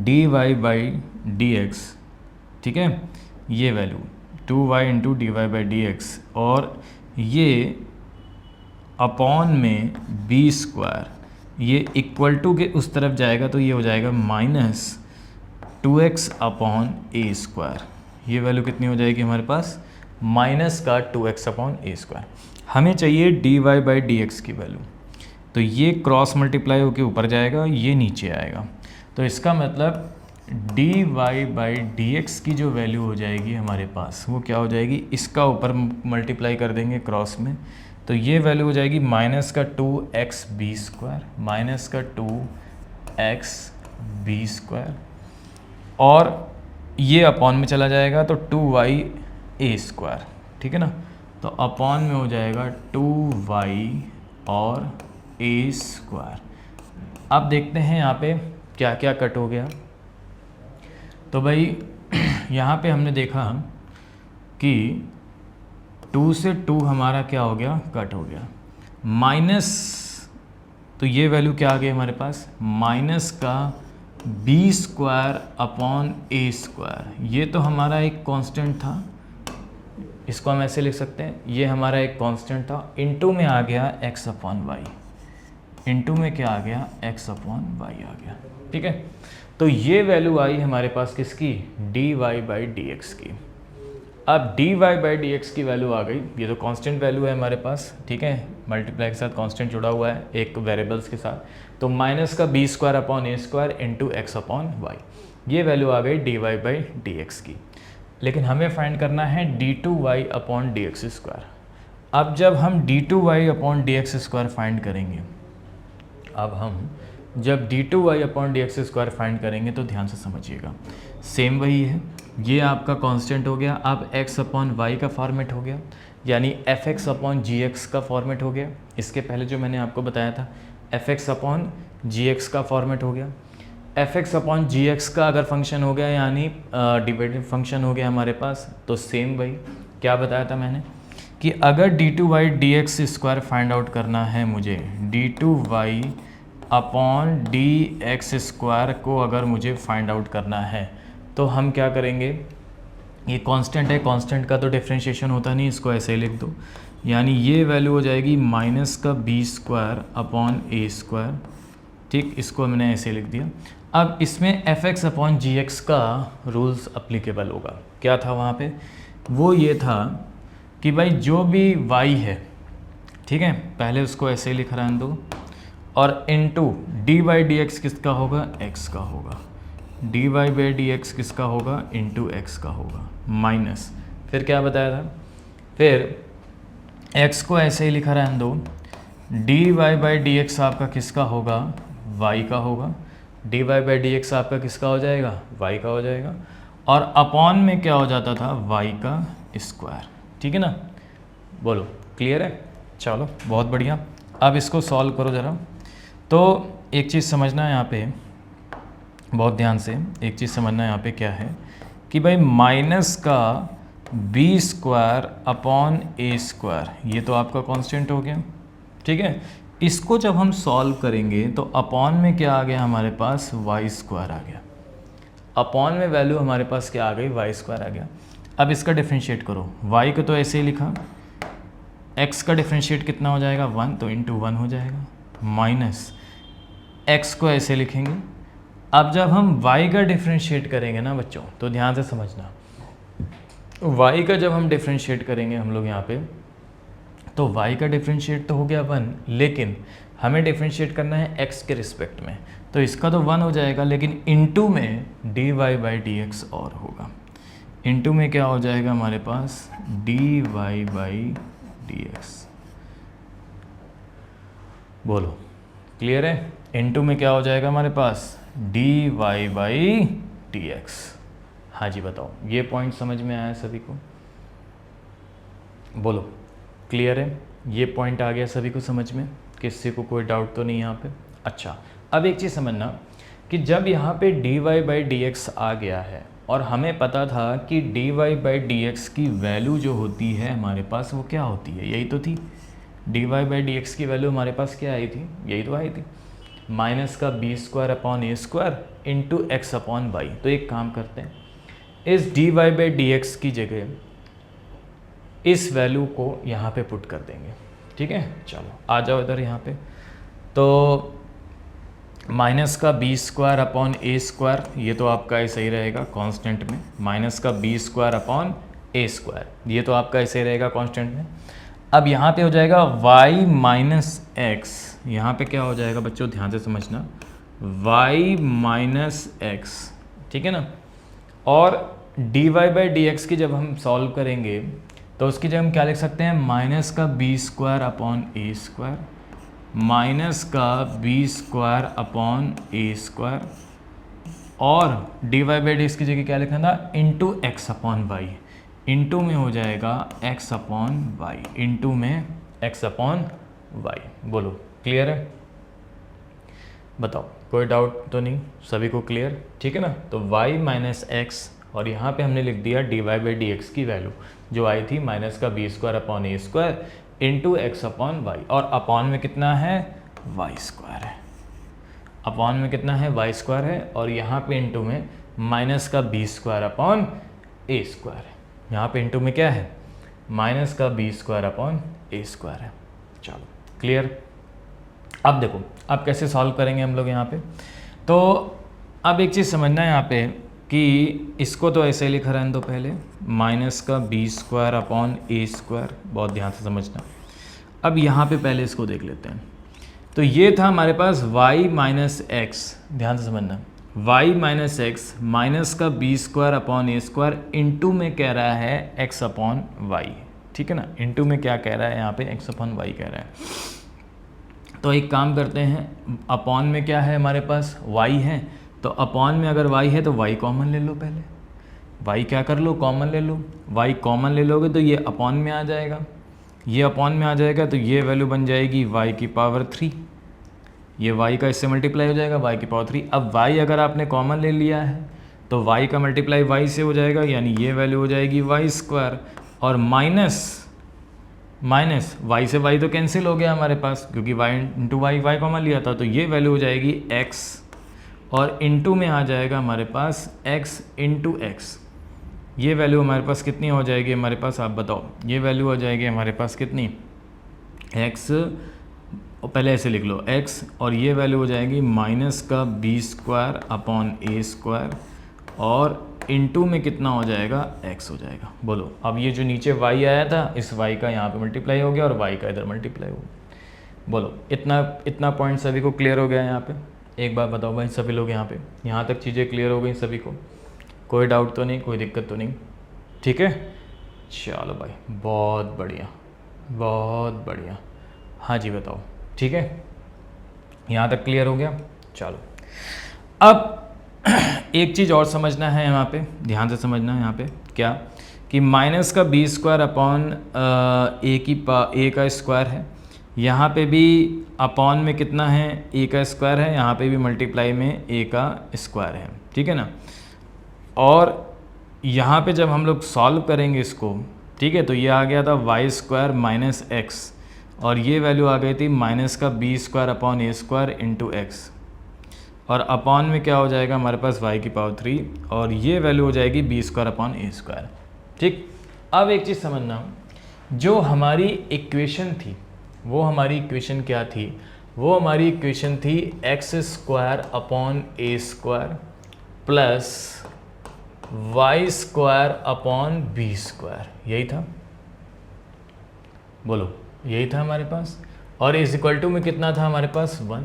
dy by dx, ठीक है, ये value 2y into dy by dx, और ये अपॉन में b स्क्वायर, ये इक्वल टू के उस तरफ जाएगा तो ये हो जाएगा minus 2x upon a square. ये वैल्यू कितनी हो जाएगी हमारे पास, माइनस का 2x अपॉन ए स्क्वायर। हमें चाहिए dy बाई dx की वैल्यू, तो ये क्रॉस मल्टीप्लाई होकर ऊपर जाएगा, ये नीचे आएगा। तो इसका मतलब d y by d x की जो वैल्यू हो जाएगी हमारे पास वो क्या हो जाएगी, इसका ऊपर मल्टीप्लाई कर देंगे क्रॉस में, तो ये वैल्यू हो जाएगी माइनस का 2xb², माइनस का 2xb², और ये अपॉन में चला जाएगा तो 2ya², ठीक है ना। तो अपॉन में हो जाएगा 2y और a²। अब देखते हैं यहाँ पे क्या क्या कट हो गया। तो भाई यहाँ पे हमने देखा कि 2 से 2 हमारा क्या हो गया, कट हो गया, माइनस, तो ये वैल्यू क्या आ गई हमारे पास, माइनस का b² अपॉन a²। ये तो हमारा एक कांस्टेंट था, इसको हम ऐसे लिख सकते हैं, ये हमारा एक कांस्टेंट था, इनटू में आ गया x अपॉन वाई, इनटू में क्या आ गया, x अपॉन वाई आ गया, ठीक है। तो ये वैल्यू आई हमारे पास किसकी, d y by d x की। अब d y by d x की वैल्यू आ गई, ये तो कांस्टेंट वैल्यू है हमारे पास, ठीक है, मल्टीप्लाई के साथ कांस्टेंट जुड़ा हुआ है एक वेरिएबल्स के साथ, तो माइनस का b² upon a² into x upon y, ये वैल्यू आ गई d y by d x की। लेकिन हमें फाइंड करना है d2y upon d x square. अब जब हम d2y upon d x square find करेंगे, अब हम जब d2y upon d x square find करेंगे तो ध्यान से समझिएगा, सेम वही है, ये आपका कांस्टेंट हो गया, अब x अपॉन वाई का फॉर्मेट हो गया, यानी fx अपॉन जी एक्स का फॉर्मेट हो गया। इसके पहले जो मैंने आपको बताया था fx अपॉन जी एक्स का फॉर्मेट हो गया, fx अपॉन जी एक्स का अगर फंक्शन हो गया यानी डिवाइडेड फंक्शन हो गया हमारे पास, तो सेम वही क्या बताया था मैंने कि अगर d2y dx square find out करना है मुझे, d2y upon d x square को अगर मुझे फाइंड आउट करना है तो हम क्या करेंगे, ये कांस्टेंट है, कांस्टेंट का तो डिफरेंशिएशन होता नहीं, इसको ऐसे ही लिख दो, यानी ये वैल्यू हो जाएगी माइनस का b² अपॉन a², ठीक, इसको मैंने ऐसे लिख दिया। अब इसमें fx अपॉन जी एक्स का रूल्स अप्लीकेबल होगा, क्या था वहाँ पे, वो ये था कि भाई जो भी y है, ठीक है, पहले उसको ऐसे ही लिख रहने दो, और into d by d x किसका होगा, x का होगा, d y by d x किसका होगा, इंटू एक्स का होगा, माइनस, फिर क्या बताया था, फिर x को ऐसे ही लिखा रहने दो, d y by d x आपका किसका होगा, y का होगा, d y by d x आपका किसका हो जाएगा, y का हो जाएगा, और अपॉन में क्या हो जाता था, y का स्क्वायर, ठीक है ना। बोलो क्लियर है, चलो बहुत बढ़िया। अब इसको सॉल्व करो ज़रा। तो एक चीज़ समझना है यहाँ पे, बहुत ध्यान से एक चीज़ समझना है यहाँ पे क्या है कि भाई माइनस का b² अपॉन a², ये तो आपका कांस्टेंट हो गया, ठीक है। इसको जब हम सॉल्व करेंगे तो अपॉन में क्या आ गया हमारे पास, y² आ गया, अपॉन में वैल्यू हमारे पास क्या आ गई, y² आ गया। अब इसका डिफरेंशिएट करो, y को तो ऐसे ही लिखा, x का डिफरेंशिएट कितना हो जाएगा, 1, तो इंटू 1 हो जाएगा, माइनस x को ऐसे लिखेंगे। अब जब हम y का डिफरेंशिएट करेंगे ना बच्चों, तो ध्यान से समझना, y का जब हम डिफरेंशिएट करेंगे हम लोग यहाँ पे, तो y का डिफरेंशिएट तो हो गया 1, लेकिन हमें डिफरेंशिएट करना है x के रिस्पेक्ट में, तो इसका तो 1 हो जाएगा, लेकिन इनटू में d y by d x और होगा, इनटू में क्या हो जाएगा हमारे पास, d y by d x. बोलो क्लियर है, इनटू में क्या हो जाएगा हमारे पास, d y by d x. हाँ जी बताओ, ये पॉइंट समझ में आया सभी को, बोलो क्लियर है, ये पॉइंट आ गया सभी को समझ में, किसी को कोई डाउट तो नहीं यहाँ पे। अच्छा, अब एक चीज़ समझना कि जब यहाँ पे d y by d x आ गया है और हमें पता था कि d y by d x की वैल्यू जो होती है हमारे पास वो क्या होती है, यही तो थी, d y by d x की वैल्यू हमारे पास क्या आई थी, यही तो आई थी, माइनस का b² upon a² into x upon y. तो एक काम करते हैं, इस d y by d x की जगह इस वैल्यू को यहाँ पे पुट कर देंगे, ठीक है। चलो आ जाओ इधर यहाँ पे, तो माइनस का b² अपॉन a², ये तो आपका ऐसे ही रहेगा कांस्टेंट में, माइनस का b² अपॉन a², ये तो आपका ऐसे ही रहेगा कांस्टेंट में। अब यहाँ पे हो जाएगा y माइनस एक्स, यहाँ पे क्या हो जाएगा बच्चों, ध्यान से समझना, y माइनस एक्स, ठीक है ना। और dy बाई डी एक्स की जब हम सॉल्व करेंगे तो उसकी जगह हम क्या लिख सकते हैं, माइनस का b square upon a square, minus का b square upon a square, और d y by d x की जगह क्या लिखना था, into x upon y, into में हो जाएगा एक्स अपॉन वाई, इंटू में एक्स अपॉन वाई। बोलो क्लियर है, बताओ कोई डाउट तो नहीं, सभी को क्लियर, ठीक है ना। तो y माइनस एक्स, और यहाँ पे हमने लिख दिया d y by d x की वैल्यू जो आई थी माइनस का b square upon a square into x upon y, और अपॉन में कितना है, वाई स्क्वायर है, अपॉन में कितना है, वाई स्क्वायर है, और यहाँ पे इंटू में माइनस का b square upon a square है, यहाँ पे इंटू में क्या है, माइनस का b square upon a square है। चलो क्लियर। अब देखो अब कैसे सॉल्व करेंगे हम लोग यहाँ पे। तो अब एक चीज़ समझना है यहाँ पे कि इसको तो ऐसे लिखा रहने दो पहले, माइनस का b square upon a square, बहुत ध्यान से समझना। अब यहाँ पे पहले इसको देख लेते हैं। तो ये था हमारे पास y माइनस एक्स, ध्यान से समझना, y माइनस एक्स माइनस का b square upon a square into में कह रहा है x अपॉन वाई, ठीक है ना। इंटू में क्या कह रहा है यहाँ पे, x अपॉन वाई कह रहा है। तो एक काम करते हैं, अपॉन में क्या है हमारे पास, y है, तो अपॉन में अगर y है तो y कॉमन ले लो, पहले y क्या कर लो, कॉमन ले लो, y कॉमन ले लोगे तो ये अपॉन में आ जाएगा, ये अपॉन में आ जाएगा, तो ये वैल्यू बन जाएगी y की पावर 3, ये y का इससे मल्टीप्लाई हो जाएगा y की पावर 3। अब y अगर आपने कॉमन ले लिया है तो y का मल्टीप्लाई y से हो जाएगा, यानी ये वैल्यू हो जाएगी y स्क्वायर, और माइनस y से y तो कैंसिल हो गया हमारे पास, क्योंकि y इंटू y कॉमन लिया था, तो ये वैल्यू हो जाएगी x, और इंटू में आ जाएगा हमारे पास x इंटू एक्स, ये वैल्यू हमारे पास कितनी हो जाएगी हमारे पास, आप बताओ, ये वैल्यू हो जाएगी हमारे पास कितनी, x, और पहले ऐसे लिख लो x, और ये वैल्यू हो जाएगी माइनस का b square upon a square, और इंटू में कितना हो जाएगा, x हो जाएगा। बोलो अब ये जो नीचे y आया था, इस y का यहाँ पे मल्टीप्लाई हो गया और y का इधर मल्टीप्लाई हो गया। बोलो इतना पॉइंट सभी को क्लियर हो गया यहाँ पे। एक बार बताओ भाई सभी लोग यहाँ पे, यहाँ तक चीज़ें क्लियर हो गई सभी को, कोई डाउट तो नहीं, कोई दिक्कत तो नहीं, ठीक है। चलो भाई बहुत बढ़िया, बहुत बढ़िया, हाँ जी बताओ, ठीक है, यहाँ तक क्लियर हो गया। चलो अब एक चीज़ और समझना है यहाँ पे, ध्यान से समझना है यहाँ पे, क्या कि माइनस का बी स्क्वायर अपॉन ए का स्क्वायर है, यहाँ पे भी अपॉन में कितना है, ए का स्क्वायर है, यहाँ पे भी मल्टीप्लाई में ए का स्क्वायर है, ठीक है ना। और यहाँ पे जब हम लोग सॉल्व करेंगे इसको, ठीक है, तो ये आ गया था वाई स्क्वायर माइनस एक्स, और ये वैल्यू आ गई थी माइनस का b square upon a square into x, और अपॉन में क्या हो जाएगा हमारे पास y की पावर 3, और ये वैल्यू हो जाएगी B square upon a square, ठीक। अब एक चीज़ समझना, जो हमारी इक्वेशन थी वो हमारी इक्वेशन क्या थी, वो हमारी इक्वेशन थी x square upon a square plus y square upon b square, यही था, बोलो यही था हमारे पास, और इज इक्वल टू में कितना था हमारे पास 1।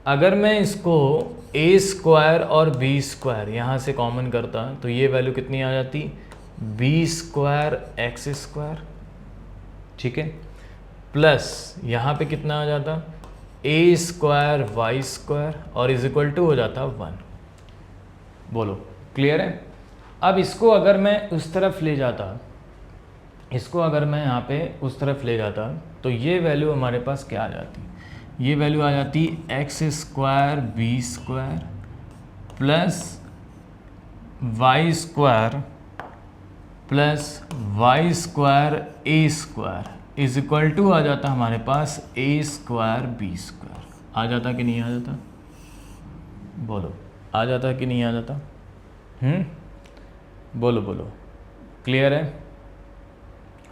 अगर मैं इसको ए स्क्वायर और बी स्क्वायर यहाँ से कॉमन करता तो ये वैल्यू कितनी आ जाती, बी स्क्वायर एक्स स्क्वायर, ठीक है, प्लस यहाँ पे कितना आ जाता, ए स्क्वायर वाई स्क्वायर, और इज इक्वल टू हो जाता 1। बोलो क्लियर है। अब इसको अगर मैं उस तरफ ले जाता, इसको अगर मैं यहाँ पे उस तरफ ले जाता तो ये वैल्यू हमारे पास क्या आ जाती, ये वैल्यू आ जाती x square b square plus y square plus y square a square is equal to आ जाता हमारे पास ए स्क्वायर बी स्क्वायर। आ जाता कि नहीं आ जाता, बोलो आ जाता कि नहीं आ जाता, बोलो बोलो, क्लियर है,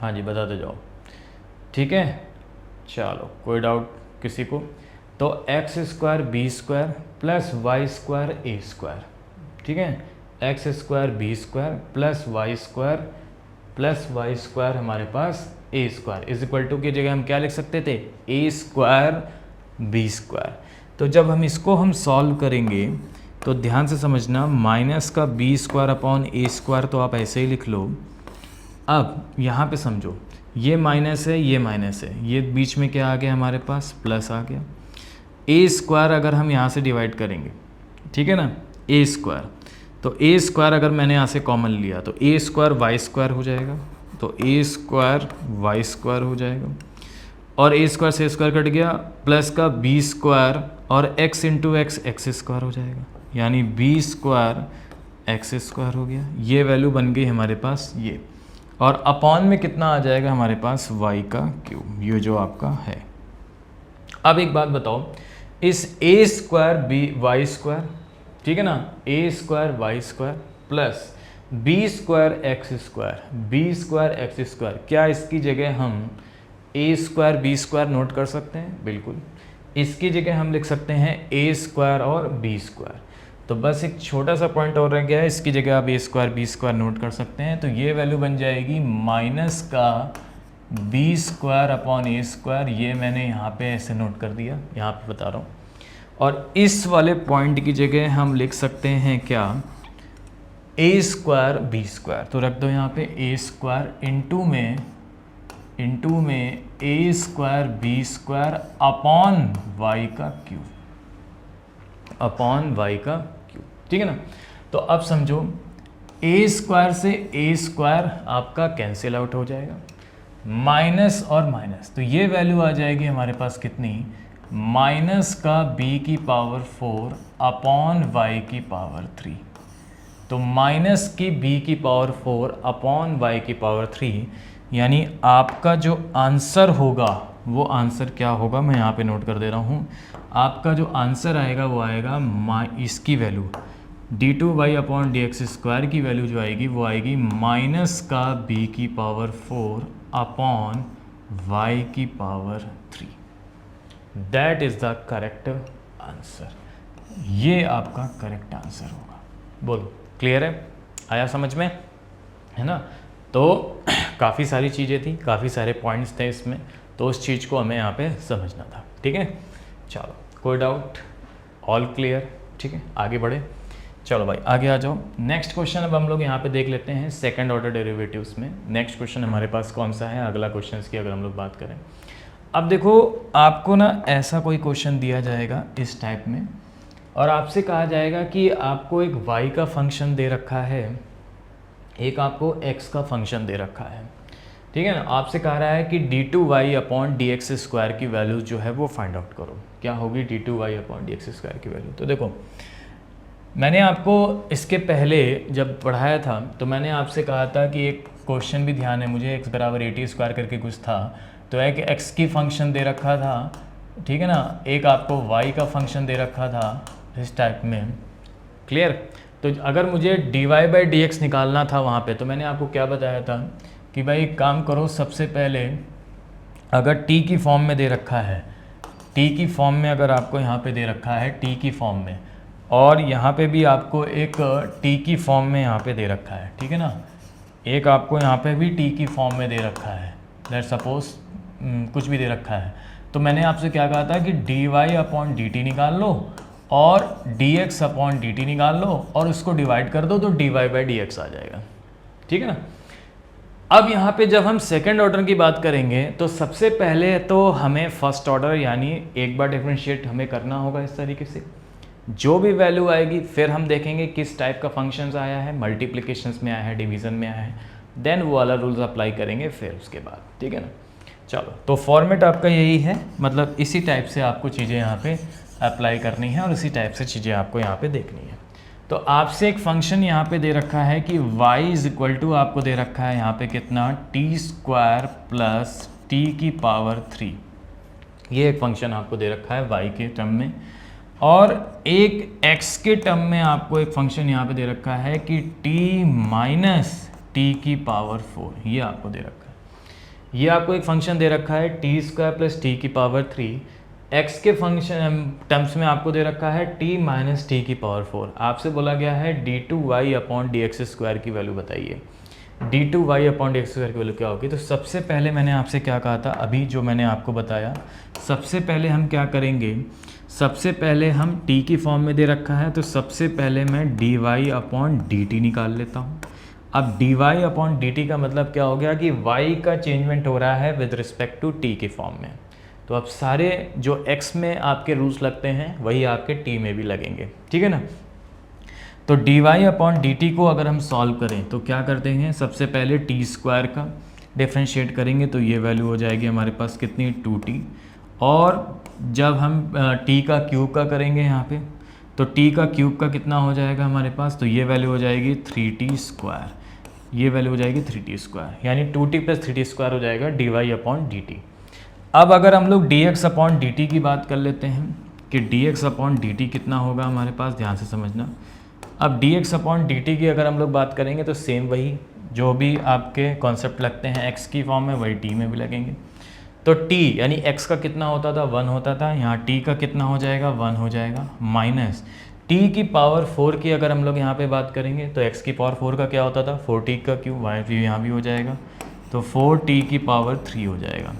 हाँ जी बताते जाओ, ठीक है। चलो कोई डाउट किसी को, तो x square b square plus y square a square, ठीक है, x square b square plus y square हमारे पास a square is equal to की जगह हम क्या लिख सकते थे, ए स्क्वायर बी स्क्वायर। तो जब हम इसको हम सॉल्व करेंगे तो ध्यान से समझना, माइनस का b square upon a square तो आप ऐसे ही लिख लो। अब यहाँ पे समझो, ये माइनस है, ये माइनस है, ये बीच में क्या आ गया हमारे पास, प्लस आ गया। ए स्क्वायर अगर हम यहाँ से डिवाइड करेंगे, ठीक है ना, ए स्क्वायर, तो ए स्क्वायर अगर मैंने यहाँ से कॉमन लिया तो ए स्क्वायर वाई स्क्वायर हो जाएगा, तो ए स्क्वायर वाई स्क्वायर हो जाएगा, और ए स्क्वायर से स्क्वायर कट गया, प्लस का बी स्क्वायर और x into x x square हो जाएगा, यानी बी स्क्वायर एक्स स्क्वायर हो गया। ये वैल्यू बन गई हमारे पास ये, और अपॉन में कितना आ जाएगा हमारे पास, वाई का क्यूब, ये जो आपका है। अब एक बात बताओ, इस a square b y square, ठीक है ना, a square y square plus b square x square, b square x square, क्या इसकी जगह हम a square b square note कर सकते हैं? बिल्कुल। इसकी जगह हम लिख सकते हैं ए स्क्वायर और बी स्क्वायर। तो बस एक छोटा सा पॉइंट और रह गया है, इसकी जगह आप ए स्क्वायर बी स्क्वायर नोट कर सकते हैं। तो ये वैल्यू बन जाएगी माइनस का b square upon a square, ये मैंने यहाँ पे ऐसे नोट कर दिया, यहाँ पे बता रहा हूँ। और इस वाले पॉइंट की जगह हम लिख सकते हैं क्या, ए स्क्वायर बी स्क्वायर, तो रख दो यहाँ पे ए स्क्वायर इंटू में a square b square upon y का क्यूब, अपॉन वाई का क्यूब, ठीक है ना। तो अब समझो, ए स्क्वायर से ए स्क्वायर आपका कैंसिल आउट हो जाएगा, माइनस और माइनस, तो ये वैल्यू आ जाएगी हमारे पास कितनी, माइनस का बी की पावर 4 अपॉन वाई की पावर 3। तो माइनस की बी की पावर 4 अपॉन वाई की पावर 3, यानी आपका जो आंसर होगा वो आंसर क्या होगा, मैं यहाँ पे नोट कर दे रहा हूँ। आपका जो आंसर आएगा वो आएगा इसकी value d2y upon dx square की वैल्यू जो आएगी वो आएगी माइनस का b की पावर 4 अपॉन y की power 3। That is the correct answer. ये आपका करेक्ट आंसर होगा। बोलो, क्लियर है? आया समझ में? है ना। तो काफ़ी सारी चीज़ें थी, काफ़ी सारे पॉइंट्स थे इसमें, तो उस चीज़ को हमें यहाँ पे समझना था। ठीक है, चलो, कोई डाउट? All clear? ठीक है, आगे बढ़े। चलो भाई आगे आ जाओ। नेक्स्ट क्वेश्चन अब हम लोग यहाँ पे देख लेते हैं सेकंड ऑर्डर डेरिवेटिव्स में। नेक्स्ट क्वेश्चन हमारे पास कौन सा है, अगला क्वेश्चन की अगर हम लोग बात करें। अब देखो, आपको ना ऐसा कोई क्वेश्चन दिया जाएगा इस टाइप में, और आपसे कहा जाएगा कि आपको एक y का फंक्शन दे रखा है, एक आपको x का फंक्शन दे रखा है, ठीक है ना। आपसे कह रहा है कि d2y अपॉन dx स्क्वायर की वैल्यू जो है वो फाइंड आउट करो। क्या होगी d2y अपॉन dx स्क्वायर की वैल्यू? तो देखो, मैंने आपको इसके पहले जब पढ़ाया था तो मैंने आपसे कहा था कि एक क्वेश्चन भी ध्यान है मुझे, x बराबर 80 स्क्वायर करके कुछ था, तो एक x की फंक्शन दे रखा था, ठीक है ना, एक आपको y का फंक्शन दे रखा था इस टाइप में। क्लियर? तो अगर मुझे dy/dx निकालना था वहाँ पे, तो मैंने आपको क्या बताया था कि भाई एक काम करो, सबसे पहले अगर t की फॉर्म में दे रखा है, t की फॉर्म में अगर आपको यहाँ पे दे रखा है t की फॉर्म में, और यहाँ पे भी आपको एक t की फॉर्म में यहाँ पे दे रखा है, ठीक है ना, एक आपको यहाँ पे भी t की फॉर्म में दे रखा है, लेट्स सपोज कुछ भी दे रखा है, तो मैंने आपसे क्या कहा था कि dy अपॉन dt निकाल लो और dx अपॉन dt निकाल लो और उसको डिवाइड कर दो तो dy/dx आ जाएगा, ठीक है ना। अब यहाँ पे जब हम सेकंड ऑर्डर की बात करेंगे तो सबसे पहले तो हमें फर्स्ट ऑर्डर यानी एक बार डिफरेंशिएट हमें करना होगा इस तरीके से, जो भी वैल्यू आएगी फिर हम देखेंगे किस टाइप का फंक्शंस आया है, मल्टीप्लिकेशंस में आया है, डिवीज़न में आया है, देन वो वाला रूल्स अप्लाई करेंगे फिर उसके बाद, ठीक है ना। चलो, तो फॉर्मेट आपका यही है, मतलब इसी टाइप से आपको चीज़ें यहाँ पे अप्लाई करनी है और इसी टाइप से चीज़ें आपको यहाँ पे देखनी है। तो आपसे एक फंक्शन यहाँ पे दे रखा है कि y इज इक्वल टू आपको दे रखा है यहाँ पे कितना, t स्क्वायर प्लस t की पावर 3। ये एक फंक्शन आपको दे रखा है y के टर्म में, और एक x के टर्म में आपको एक फंक्शन यहाँ पे दे रखा है कि t माइनस टी की पावर 4, ये आपको दे रखा है। ये आपको एक फंक्शन दे रखा है टी स्क्वायर प्लस टी की पावर 3, x के फंक्शन टर्म्स में आपको दे रखा है t माइनस टी की पावर 4। आपसे बोला गया है d2y अपॉन dx स्क्वायर की वैल्यू बताइए। D two y upon d x square की वैल्यू क्या होगी। तो सबसे पहले मैंने आपसे क्या कहा था, अभी जो मैंने आपको बताया, सबसे पहले हम क्या करेंगे, सबसे पहले हम टी की फॉर्म में दे रखा है, तो सबसे पहले मैं d y upon d t निकाल लेता हूँ। अब d y upon d t का मतलब क्या हो गया कि वाई का चेंजमेंट हो रहा है विद रिस्पेक्ट टू टी के फॉर्म में। तो अब सारे जो एक्स में आपके रूल्स लगते हैं वही आपके टी में भी लगेंगे, ठीक है ना। तो d y upon d t को अगर हम सॉल्व करें तो क्या करते हैं, सबसे पहले टी स्क्वायर का डिफ्रेंशिएट करेंगे, तो ये वैल्यू हो जाएगी हमारे पास कितनी, 2t। और जब हम टी का क्यूब का करेंगे यहाँ पे, तो टी का क्यूब का कितना हो जाएगा हमारे पास, तो ये वैल्यू हो जाएगी 3t स्क्वायर, ये वैल्यू हो जाएगी 3t स्क्वायर, यानी 2t प्लस 3t स्क्वायर हो जाएगा d y upon d t. अब अगर हम लोग d x upon d t की बात कर लेते हैं कि d x upon d t कितना होगा हमारे पास, ध्यान से समझना। अब d x upon d t की अगर हम लोग बात करेंगे तो सेम वही जो भी आपके कॉन्सेप्ट लगते हैं एक्स की फॉर्म में वही टी में भी लगेंगे। तो टी यानी एक्स का कितना होता था, 1 होता था, यहाँ टी का कितना हो जाएगा, 1 हो जाएगा, माइनस टी की पावर 4 की अगर हम लोग यहाँ पे बात करेंगे तो एक्स की पावर 4 का क्या होता था, 4t का क्यूब, वाई भी यहाँ भी हो जाएगा, तो 4t की पावर 3 हो जाएगा।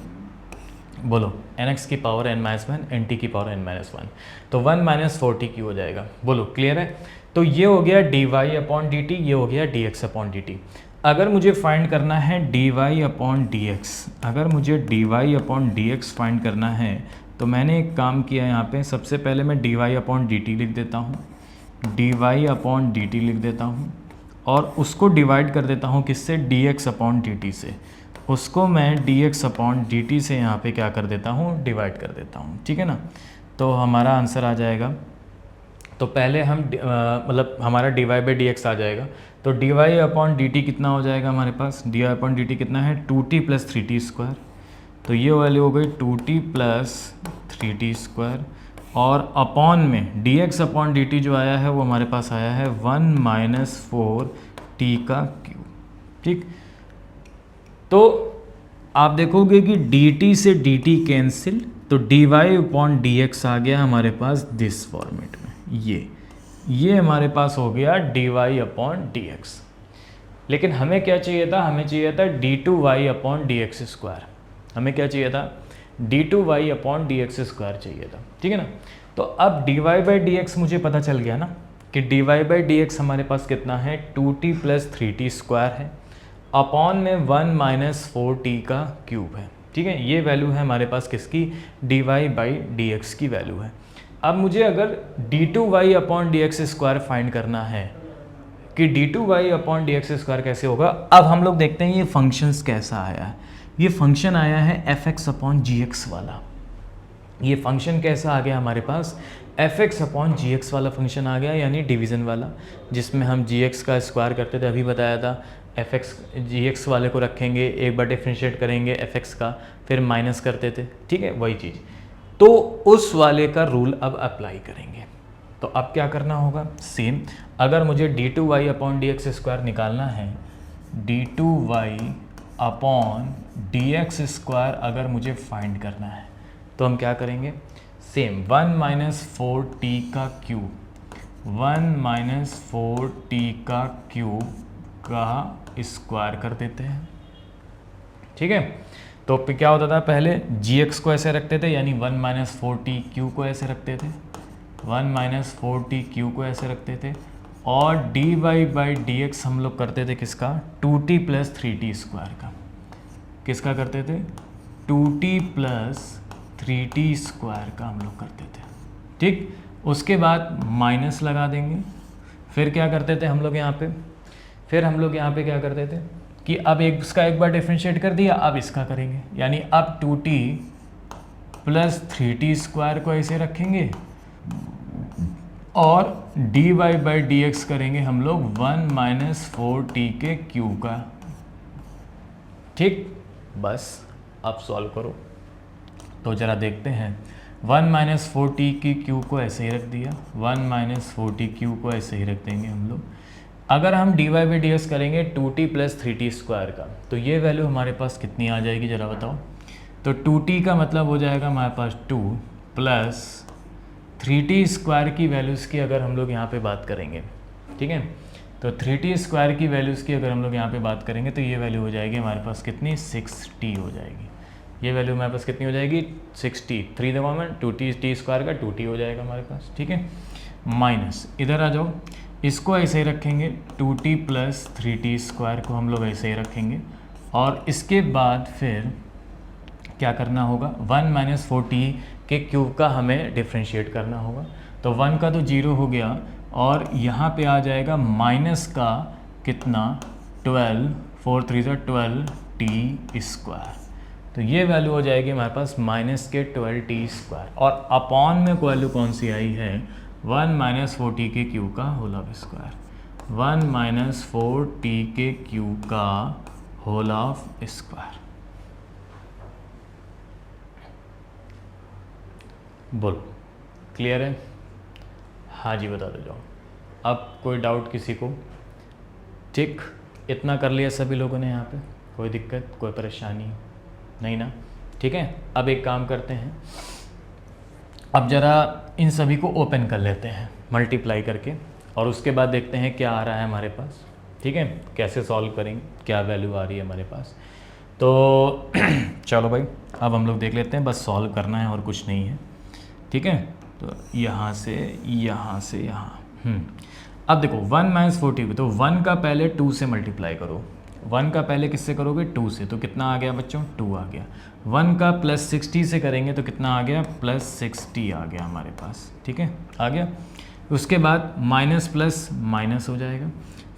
बोलो nx की पावर n-1, nt की पावर n-1, तो 1 माइनस 4t की हो जाएगा। बोलो क्लियर है। तो ये हो गया d y upon d t, ये हो गया d x upon d t. अगर मुझे फाइंड करना है d y upon d x, अगर मुझे d y upon d x find करना है तो मैंने एक काम किया यहाँ पे, सबसे पहले मैं d y upon d t लिख देता हूँ, d y upon d t लिख देता हूँ, और उसको डिवाइड कर देता हूँ किससे, D x upon d T से। उसको मैं D x upon d T से यहाँ पे क्या कर देता हूँ, डिवाइड कर देता हूँ, ठीक है ना। तो हमारा आंसर आ जाएगा, तो पहले हम मतलब हमारा d y by d x आ जाएगा, तो d y upon d t कितना हो जाएगा हमारे पास, d y upon d t कितना है, 2t प्लस 3t स्क्वायर, तो ये वैल्यू हो गई 2t प्लस 3t स्क्वायर, और अपॉन में D x upon d T जो आया है वो हमारे पास आया है 1 माइनस 4t का क्यूब, ठीक। तो आप देखोगे कि dt से dt कैंसिल, तो d y upon d x आ गया हमारे पास दिस फॉर्मेट में, ये हमारे पास हो गया d y upon d x. लेकिन हमें क्या चाहिए था, हमें चाहिए था d two y upon d x square, हमें क्या चाहिए था, d two y upon d x square चाहिए था, ठीक है ना। तो अब d y by d x मुझे पता चल गया ना कि d y by d x हमारे पास कितना है, 2t प्लस 3t स्क्वायर है, अपॉन में 1 माइनस 4t का क्यूब है, ठीक है। ये वैल्यू है हमारे पास किसकी, d y by d x की वैल्यू है। अब मुझे अगर d two y upon d x square find करना है कि d two y upon d x square कैसे होगा, अब हम लोग देखते हैं ये फंक्शंस कैसा आया है। ये फंक्शन आया है F x upon g x वाला, ये फंक्शन कैसा आ गया हमारे पास, F x upon g x वाला फंक्शन आ गया, यानी डिवीज़न वाला, जिसमें हम जी एक्स का स्क्वायर करते थे, अभी बताया था। एफ एक्स जी एक्स वाले को रखेंगे, एक बार डिफ्रेंशिएट करेंगे एफ एक्स का, फिर माइनस करते थे, ठीक है, वही चीज़। तो उस वाले का रूल अब अप्लाई करेंगे। तो अब क्या करना होगा, सेम, अगर मुझे d two y upon d x square निकालना है, d two y upon d x square अगर मुझे फाइंड करना है तो हम क्या करेंगे, सेम 1 माइनस 4t का क्यूब, 1 माइनस 4t का क्यूब का स्क्वायर कर देते हैं, ठीक है। तो क्या होता था, पहले gx को ऐसे रखते थे, यानी 1 माइनस 4t क्यू को ऐसे रखते थे, 1 माइनस 4t क्यू को ऐसे रखते थे, और dy बाई dx हम लोग करते थे किसका, 2t प्लस 3t स्क्वायर का, किसका करते थे, 2t प्लस 3t स्क्वायर का हम लोग करते थे, ठीक। उसके बाद माइनस लगा देंगे, फिर क्या करते थे हम लोग यहाँ पे, फिर हम लोग यहाँ पे क्या करते थे कि अब इसका एक बार डिफ्रेंशिएट कर दिया, अब इसका करेंगे, यानी अब 2t प्लस 3t स्क्वायर को ऐसे रखेंगे, और dy बाई डी एक्स करेंगे हम लोग 1 माइनस 4t के क्यूब का, ठीक। बस अब सॉल्व करो, तो ज़रा देखते हैं, 1 माइनस 4t की क्यूब को ऐसे ही रख दिया, 1 माइनस 4t क्यूब को ऐसे ही रख देंगे हम लोग। अगर हम dy बाई डी एक्स करेंगे 2t प्लस 3t स्क्वायर का, तो ये वैल्यू हमारे पास कितनी आ जाएगी ज़रा बताओ। तो 2t का मतलब हो जाएगा हमारे पास 2 प्लस 3t स्क्वायर की वैल्यूज़ की अगर हम लोग यहाँ पे बात करेंगे, ठीक है, तो 3t स्क्वायर की वैल्यूज़ की अगर हम लोग यहाँ पे बात करेंगे तो ये वैल्यू हो जाएगी हमारे पास कितनी, 6t हो जाएगी। ये वैल्यू हमारे पास कितनी हो जाएगी, 6t, 3 दबा में 2t, टी स्क्वायर का 2t हो जाएगा हमारे पास, ठीक है। माइनस इधर आ जाओ, इसको ऐसे ही रखेंगे, 2t प्लस 3t स्क्वायर को हम लोग ऐसे ही रखेंगे, और इसके बाद फिर क्या करना होगा, 1 माइनस 4t के क्यूब का हमें डिफ्रेंशिएट करना होगा। तो 1 का तो 0 हो गया, और यहाँ पे आ जाएगा माइनस का कितना, 12, 4 3 12t स्क्वायर। तो ये वैल्यू हो जाएगी हमारे पास माइनस के 12t स्क्वायर, और अपॉन में वैल्यू कौन सी आई है, 1 माइनस 4t के क्यूब का whole of square, 1 minus 4t के क्यूब का होल ऑफ स्क्वायर। बोलो क्लियर है? हाँ जी बता दो जाओ। अब कोई डाउट किसी को? ठीक, इतना कर लिया सभी लोगों ने यहाँ पे, कोई दिक्कत कोई परेशानी नहीं ना? ठीक है, अब एक काम करते हैं, अब ज़रा इन सभी को ओपन कर लेते हैं मल्टीप्लाई करके, और उसके बाद देखते हैं क्या आ रहा है हमारे पास। ठीक है, कैसे सॉल्व करेंगे, क्या वैल्यू आ रही है हमारे पास। तो चलो भाई अब हम लोग देख लेते हैं, बस सॉल्व करना है और कुछ नहीं है। ठीक है, तो यहाँ से यहाँ अब देखो 1 माइनस 4t, तो 1 का पहले 2 से मल्टीप्लाई करो। 1 का पहले किससे करोगे, 2 से, तो कितना आ गया बच्चों, 2 आ गया। 1 का प्लस 60 से करेंगे तो कितना आ गया, प्लस 60 आ गया हमारे पास। ठीक है, आ गया। उसके बाद माइनस प्लस माइनस हो जाएगा।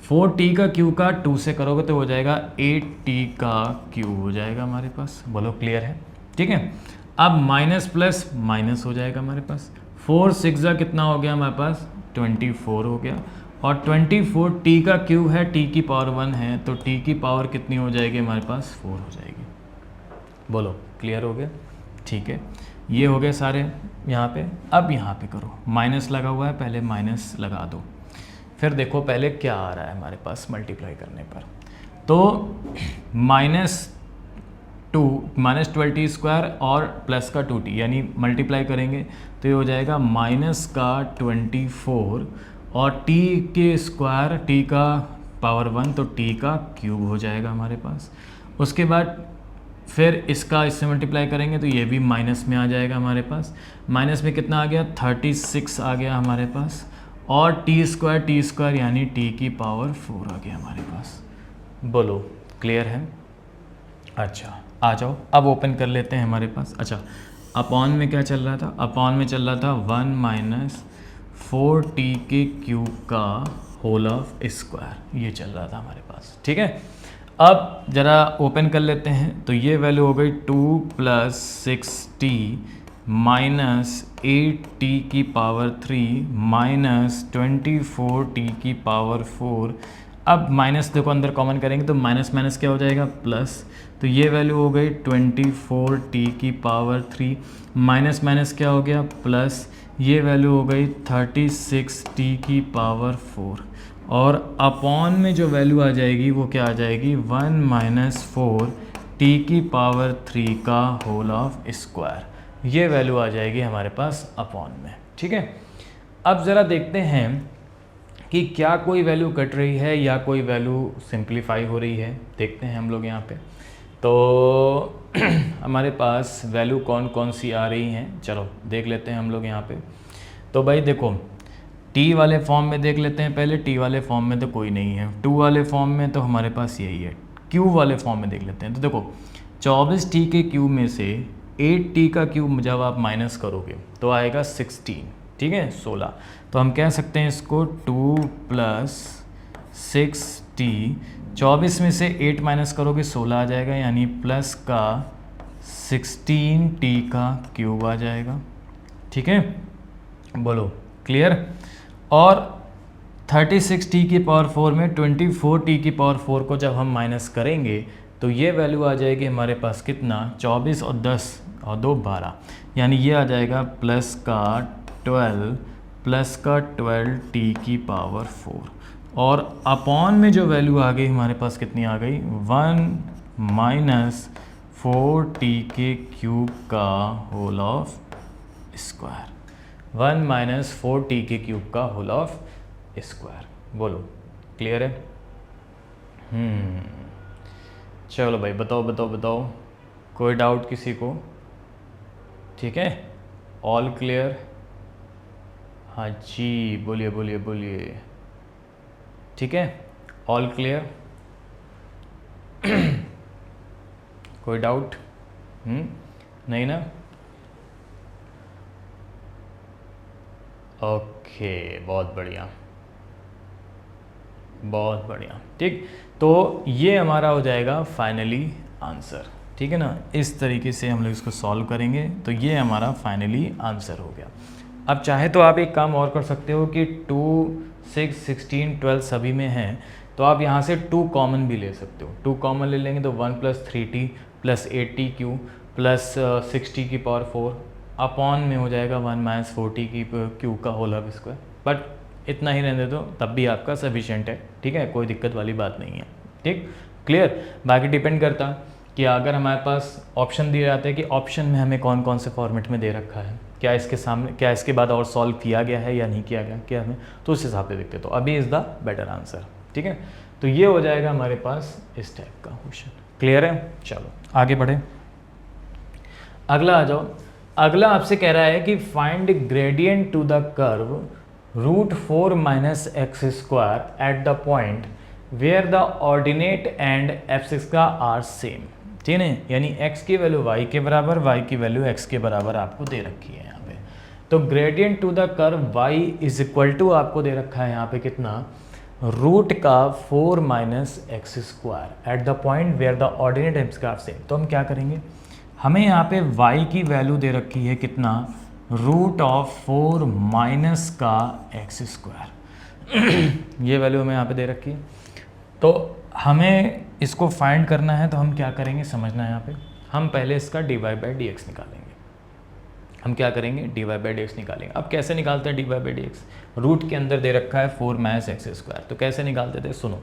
4t का क्यूब का 2 से करोगे तो हो जाएगा 8t का क्यूब हो जाएगा हमारे पास। बोलो क्लियर है? ठीक है, अब माइनस प्लस माइनस हो जाएगा हमारे पास। 4 6 कितना हो गया हमारे पास, 24 हो गया, और 24 t का क्यूब है, t की पावर 1 है, तो t की पावर कितनी हो जाएगी हमारे पास, 4 हो जाएगी। बोलो क्लियर हो गया? ठीक है, ये हो गए सारे यहाँ पे। अब यहाँ पे करो, माइनस लगा हुआ है, पहले माइनस लगा दो, फिर देखो पहले क्या आ रहा है हमारे पास मल्टीप्लाई करने पर। तो माइनस 12t स्क्वायर और प्लस का 2t, यानी मल्टीप्लाई करेंगे तो ये हो जाएगा माइनस का 24 और t के स्क्वायर, t का पावर 1, तो t का क्यूब हो जाएगा हमारे पास। उसके बाद फिर इसका इससे मल्टीप्लाई करेंगे तो ये भी माइनस में आ जाएगा हमारे पास। माइनस में कितना आ गया, 36 आ गया हमारे पास, और टी स्क्वायर यानी t की पावर 4 आ गया हमारे पास। बोलो क्लियर है? अच्छा आ जाओ, अब ओपन कर लेते हैं हमारे पास। अच्छा, अपॉन में क्या चल रहा था, अपॉन में चल रहा था 1 माइनस 4t के क्यूब का होल ऑफ स्क्वायर, ये चल रहा था हमारे पास। ठीक है, अब ज़रा ओपन कर लेते हैं, तो ये वैल्यू हो गई 2 प्लस 6t माइनस 8t की पावर 3 माइनस 24t की पावर 4। अब माइनस देखो अंदर कॉमन करेंगे तो माइनस माइनस क्या हो जाएगा, प्लस, तो ये वैल्यू हो गई 24t की पावर 3 माइनस माइनस क्या हो गया, प्लस, ये वैल्यू हो गई 36t की पावर 4, और अपॉन में जो वैल्यू आ जाएगी वो क्या आ जाएगी, 1 माइनस 4t की पावर 3 का होल ऑफ स्क्वायर, ये वैल्यू आ जाएगी हमारे पास अपॉन में। ठीक है, अब ज़रा देखते हैं कि क्या कोई वैल्यू कट रही है या कोई वैल्यू सिंप्लीफाई हो रही है। देखते हैं हम लोग यहाँ पे, तो हमारे पास वैल्यू कौन कौन सी आ रही हैं, चलो देख लेते हैं हम लोग यहाँ पे। तो भाई देखो, t वाले फॉर्म में देख लेते हैं पहले, t वाले फॉर्म में तो कोई नहीं है, 2 वाले फॉर्म में तो हमारे पास यही है, q वाले फॉर्म में देख लेते हैं। तो देखो 24t के क्यूब में से 8t का क्यूब जब आप माइनस करोगे तो आएगा 16, ठीक है 16, तो हम कह सकते हैं इसको 2 प्लस 6t, 24 में से 8 माइनस करोगे 16 आ जाएगा, यानी प्लस का 16t का क्यूब आ जाएगा। ठीक है, बोलो क्लियर? और 36t की पावर 4 में 24t की पावर 4 को जब हम माइनस करेंगे तो ये वैल्यू आ जाएगी हमारे पास कितना, 24 और 10 और 2 12, यानी ये आ जाएगा प्लस का 12t की पावर 4, और अपॉन में जो वैल्यू आ गई हमारे पास कितनी आ गई, 1 माइनस 4t के क्यूब का whole of square, 1 minus 4t के क्यूब का होल ऑफ स्क्वायर। बोलो क्लियर है? चलो भाई बताओ बताओ बताओ, कोई डाउट किसी को? ठीक है, ऑल क्लियर? हाँ जी, बोलिए बोलिए बोलिए। ठीक है, ऑल क्लियर? कोई डाउट? नहीं ना? ओके, बहुत बढ़िया बहुत बढ़िया। ठीक, तो ये हमारा हो जाएगा फाइनली आंसर। ठीक है ना, इस तरीके से हम लोग इसको सॉल्व करेंगे तो ये हमारा फाइनली आंसर हो गया। अब चाहे तो आप एक काम और कर सकते हो कि 2, 6, 16, 12 सभी में हैं, तो आप यहाँ से 2 कॉमन भी ले सकते हो। 2 कॉमन ले लेंगे तो 1 + 3t + 8t³ + 6t की पावर 4 अपॉन में हो जाएगा 1 - 4t की क्यू का होल स्क्वायर। बट इतना ही रहने दो, तब भी आपका सफिशिएंट है। ठीक है, कोई दिक्कत वाली बात नहीं है। ठीक, क्लियर? बाकी डिपेंड करता कि अगर हमारे पास ऑप्शन दिए जाते हैं कि ऑप्शन में हमें कौन कौन से फॉर्मेट में दे रखा है, क्या इसके सामने, क्या इसके बाद और सॉल्व किया गया है या नहीं किया गया, क्या हमें, तो उस हिसाब से देखते। तो अभी इज़ द बेटर आंसर। ठीक है, तो ये हो जाएगा हमारे पास इस टाइप का क्वेश्चन। क्लियर है? चलो आगे बढ़े, अगला आ जाओ। अगला आपसे कह रहा है कि find gradient to the curve √4 - x² at the point where the ordinate and abscissa का आर सेम। ठीक है, यानी x की वैल्यू y के बराबर, y की वैल्यू x के बराबर आपको दे रखी है यहाँ पे। तो gradient to the curve y = आपको दे रखा है यहाँ पे कितना, √4 - x² at the point where the ordinate abscissa का आर सेम। तो हम क्या करेंगे, हमें यहाँ पे y की वैल्यू दे रखी है कितना, √4 - x²। ये वैल्यू हमें यहाँ पे दे रखी है। तो हमें इसको फाइंड करना है, तो हम क्या करेंगे समझना है यहाँ पे। हम पहले इसका dy/dx निकालेंगे। हम क्या करेंगे, dy/dx निकालेंगे। अब कैसे निकालते हैं dy/dx, रूट के अंदर दे रखा है 4 - x², तो कैसे निकालते थे सुनो।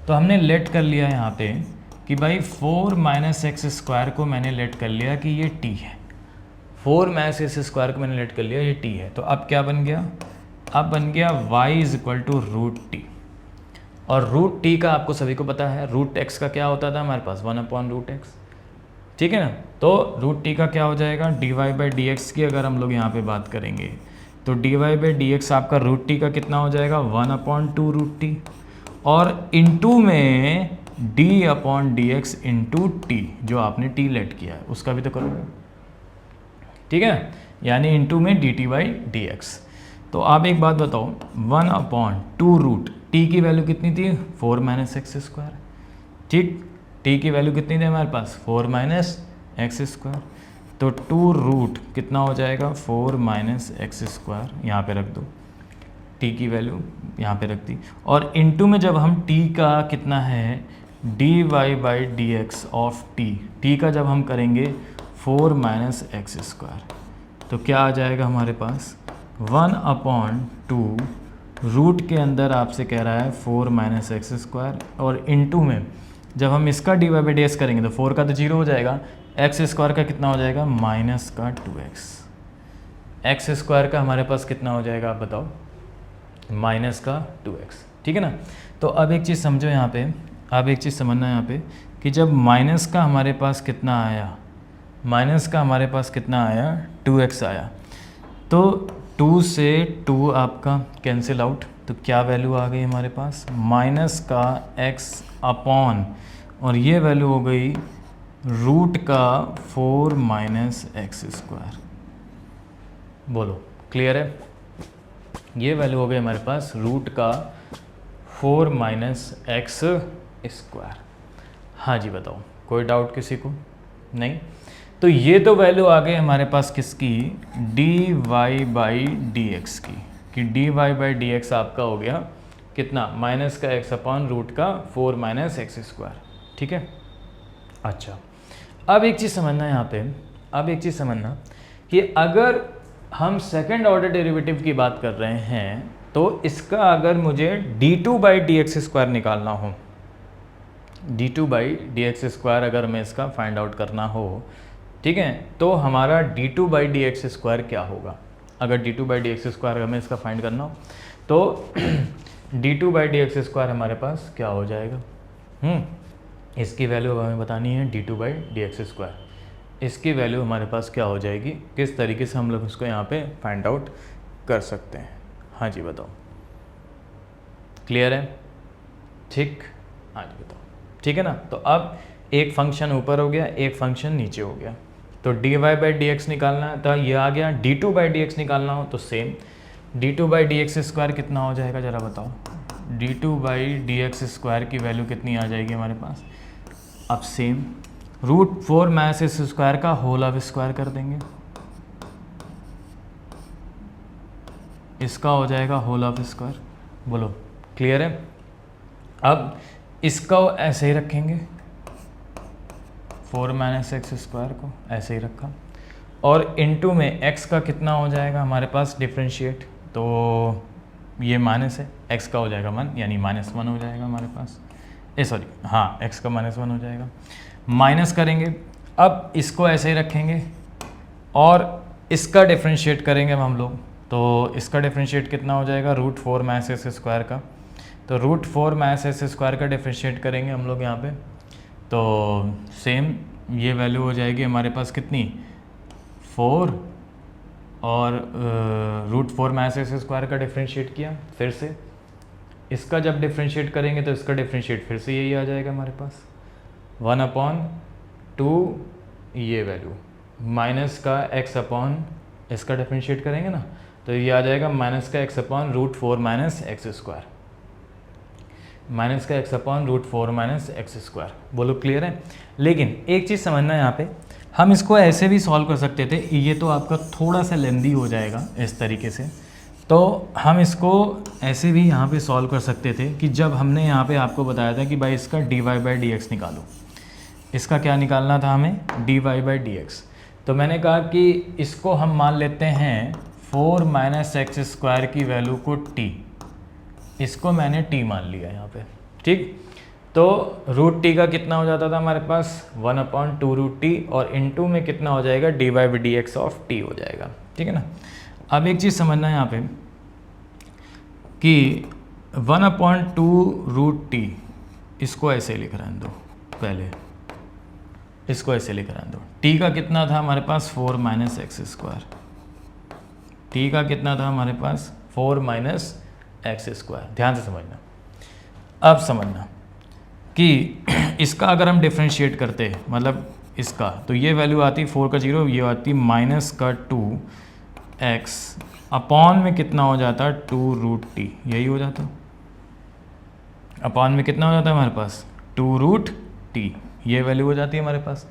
तो हमने लेट कर लिया यहाँ पे कि भाई 4 - x² को मैंने लेट कर लिया कि ये t है। 4 - x² को मैंने लेट कर लिया ये t है। तो अब क्या बन गया, अब बन गया y = √t। और √t का आपको सभी को पता है, √x का क्या होता था हमारे पास, 1/√x। ठीक है ना, तो √t का क्या हो जाएगा, dy/dx की अगर हम लोग यहाँ पे बात करेंगे तो dy/dx आपका √t का कितना हो जाएगा, 1/2√t। और इनटू में d/dx × t, जो आपने t लेट किया है उसका भी तो करोगे। ठीक है, यानी इनटू में dt/dx। तो आप एक बात बताओ, 1/2 t की वैल्यू कितनी थी, 4 - x²। ठीक, t की वैल्यू कितनी थी हमारे पास, 4 - x²। तो 2 कितना हो जाएगा, 4 - x², यहाँ पे रख दो, t की वैल्यू यहाँ पे रख दी। और इनटू में जब हम t का कितना है, dy/dx ऑफ t का जब हम करेंगे 4 - x², तो क्या आ जाएगा हमारे पास, 1/2 रूट के अंदर आपसे कह रहा है 4 - x², और इनटू में जब हम इसका dy/dx करेंगे तो 4 का तो 0 हो जाएगा, x² का कितना हो जाएगा, -2x। x² का हमारे पास कितना हो जाएगा आप बताओ, -2x। ठीक है ना। तो अब एक चीज़ समझो यहाँ पे, अब एक चीज़ समझना यहाँ पे कि जब माइनस का हमारे पास कितना आया, माइनस का हमारे पास कितना आया, 2x आया, तो 2 से 2 आपका कैंसिल आउट, तो क्या वैल्यू आ गई हमारे पास, माइनस का x अपॉन, और ये वैल्यू हो गई रूट का 4 - x²। बोलो क्लियर है, ये वैल्यू हो गई हमारे पास रूट का 4 - x²। हाँ जी बताओ, कोई डाउट किसी को? नहीं। तो ये तो वैल्यू आ गई हमारे पास किसकी, dy/dx की, कि dy/dx आपका हो गया कितना, माइनस का x अपॉन रूट का 4 - x²। ठीक है। अच्छा, अब एक चीज़ समझना यहाँ पे, अब एक चीज़ समझना कि अगर हम सेकंड ऑर्डर डेरिवेटिव की बात कर रहे हैं, तो इसका अगर मुझे d2/dx² निकालना हो, d2/dx² अगर मैं इसका फाइंड आउट करना हो, ठीक है, तो हमारा d2/dx² क्या होगा, अगर d2/dx² हमें इसका फाइंड करना हो, तो d2/dx² हमारे पास क्या हो जाएगा, इसकी वैल्यू अब हमें बतानी है d2/dx²। इसकी वैल्यू हमारे पास क्या हो जाएगी, किस तरीके से हम लोग उसको यहाँ पे फाइंड आउट कर सकते हैं। हाँ जी बताओ, क्लियर है? ठीक, हाँ जी बताओ, ठीक है ना। तो अब एक फंक्शन ऊपर हो गया, एक फंक्शन नीचे हो गया, तो dy/dx निकालना है, तो ये आ गया। d2/dx निकालना हो तो सेम, d2/dx² कितना हो जाएगा ज़रा बताओ। d2/dx² की वैल्यू कितनी आ जाएगी हमारे पास, अब सेम √4 मैस स्क्वायर का होल ऑफ स्क्वायर कर देंगे, इसका हो जाएगा होल ऑफ स्क्वायर। बोलो क्लियर है? अब इसका ऐसे ही रखेंगे, 4 - x² को ऐसे ही रखा, और इनटू में x का कितना हो जाएगा हमारे पास डिफ्रेंशिएट, तो ये माइनस है, x का हो जाएगा 1, यानी -1 हो जाएगा हमारे पास, सॉरी हाँ x का -1 हो जाएगा, माइनस करेंगे। अब इसको ऐसे ही रखेंगे और इसका डिफ्रेंशिएट करेंगे हम लोग, तो इसका डिफ्रेंशिएट कितना हो जाएगा √4 मैस s² का, तो √4 मैस s² का डिफ्रेंशिएट करेंगे हम लोग यहाँ पे, तो सेम ये वैल्यू हो जाएगी हमारे पास कितनी 4, और √4 मैस s² का डिफ्रेंशिएट किया, फिर से इसका जब डिफ्रेंशिएट करेंगे तो इसका डिफ्रेंशिएट फिर से यही आ जाएगा हमारे पास 1/2, ये वैल्यू माइनस का x/ इसका डिफ्रेंशिएट करेंगे ना, तो ये आ जाएगा माइनस का x/ √4 मैस x², माइनस का x/√4 मैस x²। बोलो क्लियर है? लेकिन एक चीज़ समझना है यहाँ पे, हम इसको ऐसे भी सॉल्व कर सकते थे, ये तो आपका थोड़ा सा लेंदी हो जाएगा इस तरीके से, तो हम इसको ऐसे भी यहाँ पे सॉल्व कर सकते थे कि जब हमने यहाँ पे आपको बताया था कि भाई इसका dy/dx निकालो, इसका क्या निकालना था हमें dy/dx, तो मैंने कहा कि इसको हम मान लेते हैं 4 - x² की वैल्यू को t, इसको मैंने t मान लिया यहाँ पे, ठीक। तो √t का कितना हो जाता था हमारे पास 1/2√t, और इनटू में कितना हो जाएगा dy/dx ऑफ t हो जाएगा, ठीक है ना। अब एक चीज़ समझना है यहाँ पे कि 1/2√t, इसको ऐसे लिख रहने दो, पहले इसको ऐसे लिख रहने दो। t का कितना था हमारे पास 4 - x², t का कितना था हमारे पास 4 - x²। ध्यान से समझना, अब समझना कि इसका अगर हम डिफ्रेंशिएट करते मतलब इसका, तो ये वैल्यू आती 4 का 0, ये आती -2x अपॉन में कितना हो जाता 2√t, यही हो जाता, अपॉन में कितना हो जाता है हमारे पास 2√t, ये वैल्यू हो जाती है हमारे पास।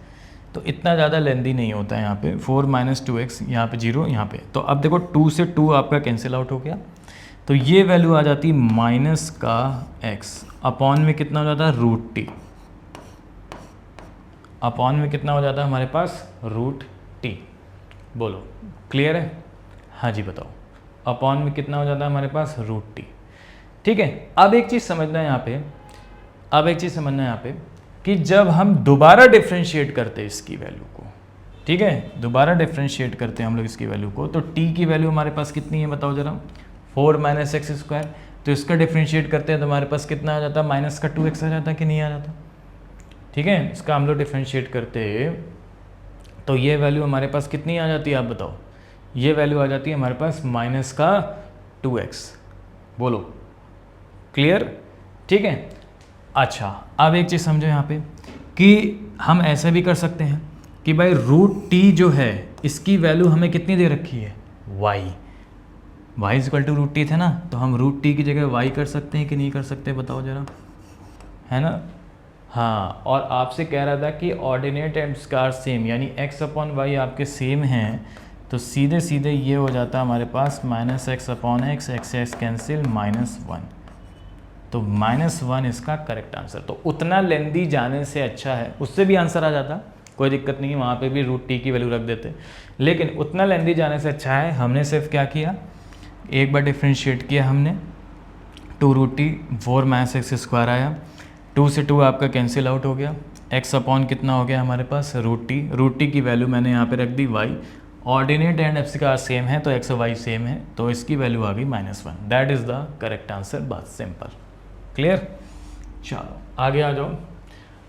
तो इतना ज़्यादा लेंदी नहीं होता है यहाँ पे, 4 - 2x, यहाँ पे 0, यहाँ पे, तो अब देखो 2 से 2 आपका कैंसिल आउट हो गया, तो ये वैल्यू आ जाती माइनस का x अपॉन में कितना हो जाता है √t, अपॉन में कितना हो जाता है हमारे पास √t। बोलो क्लियर है? हाँ जी बताओ, अपॉन में कितना हो जाता है हमारे पास √t, ठीक है। अब एक चीज़ समझना है यहाँ पे, अब एक चीज़ समझना है यहाँ पे कि जब हम दोबारा डिफ्रेंशिएट करते हैं इसकी वैल्यू को, ठीक है, दोबारा डिफ्रेंशिएट करते हैं हम लोग इसकी वैल्यू को, तो t की वैल्यू हमारे पास कितनी है बताओ जरा, 4 - x², तो इसका डिफ्रेंशिएट करते हैं तो हमारे पास कितना आ जाता है माइनस का 2x आ जाता है कि नहीं आ जाता, ठीक है। इसका हम लोग डिफ्रेंशिएट करते हैं तो ये वैल्यू हमारे पास कितनी आ जाती है आप बताओ, ये वैल्यू आ जाती है हमारे पास माइनस का 2x। बोलो क्लियर? ठीक है। अच्छा अब एक चीज़ समझो यहाँ पे कि हम ऐसा भी कर सकते हैं कि भाई √t जो है इसकी वैल्यू हमें कितनी दे रखी है y, y = √t थे ना, तो हम √t की जगह y कर सकते हैं कि नहीं कर सकते बताओ ज़रा, है ना। हाँ, और आपसे कह रहा था कि ऑर्डिनेट एंड स्क्वायर सेम, यानी x/y आपके सेम हैं, तो सीधे सीधे ये हो जाता है हमारे पास -x/x, x कैंसिल -1, तो -1 इसका करेक्ट आंसर। तो उतना लेंदी जाने से अच्छा है, उससे भी आंसर आ जाता, कोई दिक्कत नहीं है, वहाँ पे भी √t की वैल्यू रख देते, लेकिन उतना लेंदी जाने से अच्छा है हमने सिर्फ क्या किया, एक बार डिफ्रेंशिएट किया हमने, 2√t 4 - x² आया, 2 से 2 आपका कैंसिल आउट हो गया, x अपॉन कितना हो गया हमारे पास √t, √t की वैल्यू मैंने यहाँ पे रख दी y, ऑर्डिनेट एंड एप्सिका सेम है तो एक्स और वाई सेम है, तो इसकी वैल्यू आ गई -1। That is the correct answer, बहुत सिंपल। क्लियर? चलो आगे आ जाओ।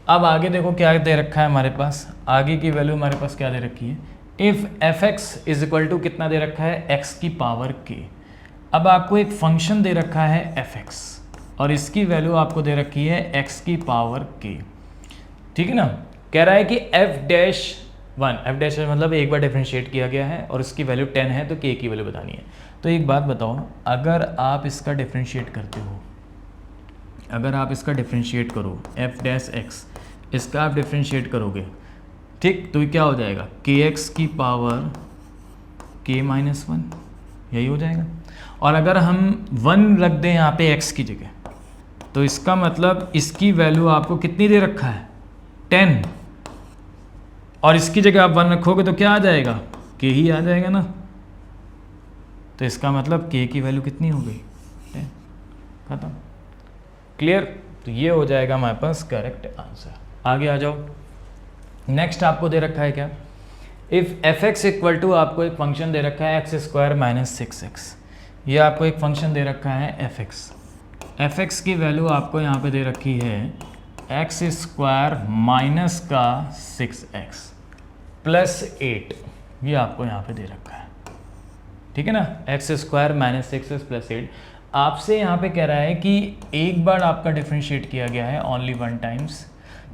अब आगे देखो क्या दे रखा है हमारे पास, आगे की वैल्यू हमारे पास क्या दे रखी है, if f x is equal to कितना दे रखा है, एक्स की पावर के। अब आपको एक फंक्शन दे रखा है एफ एक्स और इसकी वैल्यू आपको दे रखी है एक्स की पावर के, ठीक है ना। कह रहा है कि एफ डैश मतलब एक बार डिफरेंशिएट किया गया है और इसकी वैल्यू 10 है तो के की वैल्यू बतानी है। तो एक बात बताओ, अगर आप इसका डिफरेंशिएट करते हो, अगर आप इसका डिफरेंशिएट करो एफ डैश एक्स, इसका आप डिफरेंशिएट करोगे, ठीक, तो क्या हो जाएगा, के एक्स की पावर के -1, यही हो जाएगा। और अगर हम 1 रख दें यहाँ पे x की जगह, तो इसका मतलब इसकी वैल्यू आपको कितनी दे रखा है, 10, और इसकी जगह आप 1 रखोगे तो क्या आ जाएगा, k ही आ जाएगा ना। तो इसका मतलब k की वैल्यू कितनी हो गई, 10, खत्म। क्लियर? तो ये हो जाएगा हमारे पास करेक्ट आंसर। आगे आ जाओ। नेक्स्ट आपको दे रखा है क्या, if f x equal to, आपको एक फंक्शन दे रखा है x² - 6x, ये आपको एक फंक्शन दे रखा है एफ एक्स। एफ एक्स की वैल्यू आपको यहाँ पे दे रखी है x² - 6x + 8, ये आपको यहाँ पे दे रखा है, ठीक है ना, x² - 6x + 8। आपसे यहाँ पे कह रहा है कि एक बार आपका डिफरेंशिएट किया गया है, ओनली 1 टाइम्स,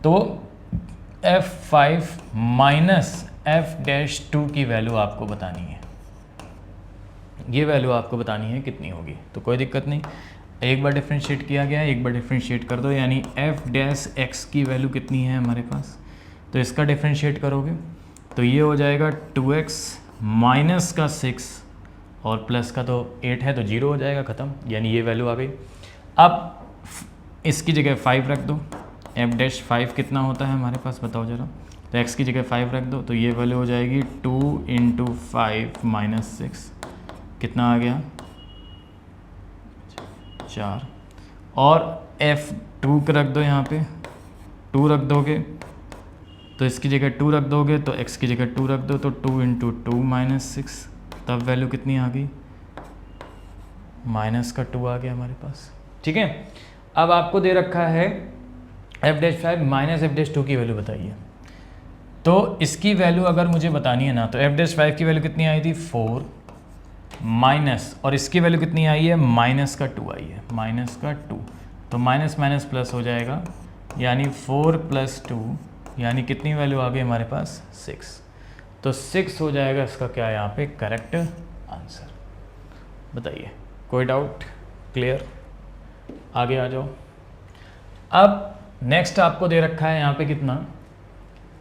तो f5 - f'2 की वैल्यू आपको बतानी है, ये वैल्यू आपको बतानी है कितनी होगी। तो कोई दिक्कत नहीं, एक बार डिफरेंशिएट किया गया है, एक बार डिफरेंशिएट कर दो, यानी f' की वैल्यू कितनी है हमारे पास, तो इसका डिफरेंशिएट करोगे तो ये हो जाएगा 2x माइनस का 6 और प्लस का तो 8 है तो 0 हो जाएगा, ख़त्म, यानी ये वैल्यू आ गई। अब इसकी जगह 5 रख दो, f'5 कितना होता है हमारे पास बताओ ज़रा, तो x की जगह 5 रख दो, तो ये वैल्यू हो जाएगी 2 × 5 - 6, कितना आ गया, 4, और f2 रख दो, यहाँ पे 2 रख दोगे तो इसकी जगह 2 रख दोगे, तो x की जगह 2 रख दो, तो 2 × 2 - 6, तब वैल्यू कितनी आ गई, -2 आ गया हमारे पास, ठीक है। अब आपको दे रखा है f'5 - f'2 की वैल्यू बताइए, तो इसकी वैल्यू अगर मुझे बतानी है ना, तो f'5 की वैल्यू कितनी आई थी, 4 माइनस, और इसकी वैल्यू कितनी आई है, -2 आई है, -2, तो माइनस माइनस प्लस हो जाएगा, यानी 4 + 2, यानी कितनी वैल्यू आ गई हमारे पास, 6, तो 6 हो जाएगा इसका क्या यहाँ पे करेक्ट आंसर। बताइए, कोई डाउट? क्लियर? आगे आ जाओ। अब नेक्स्ट आपको दे रखा है यहाँ पे कितना,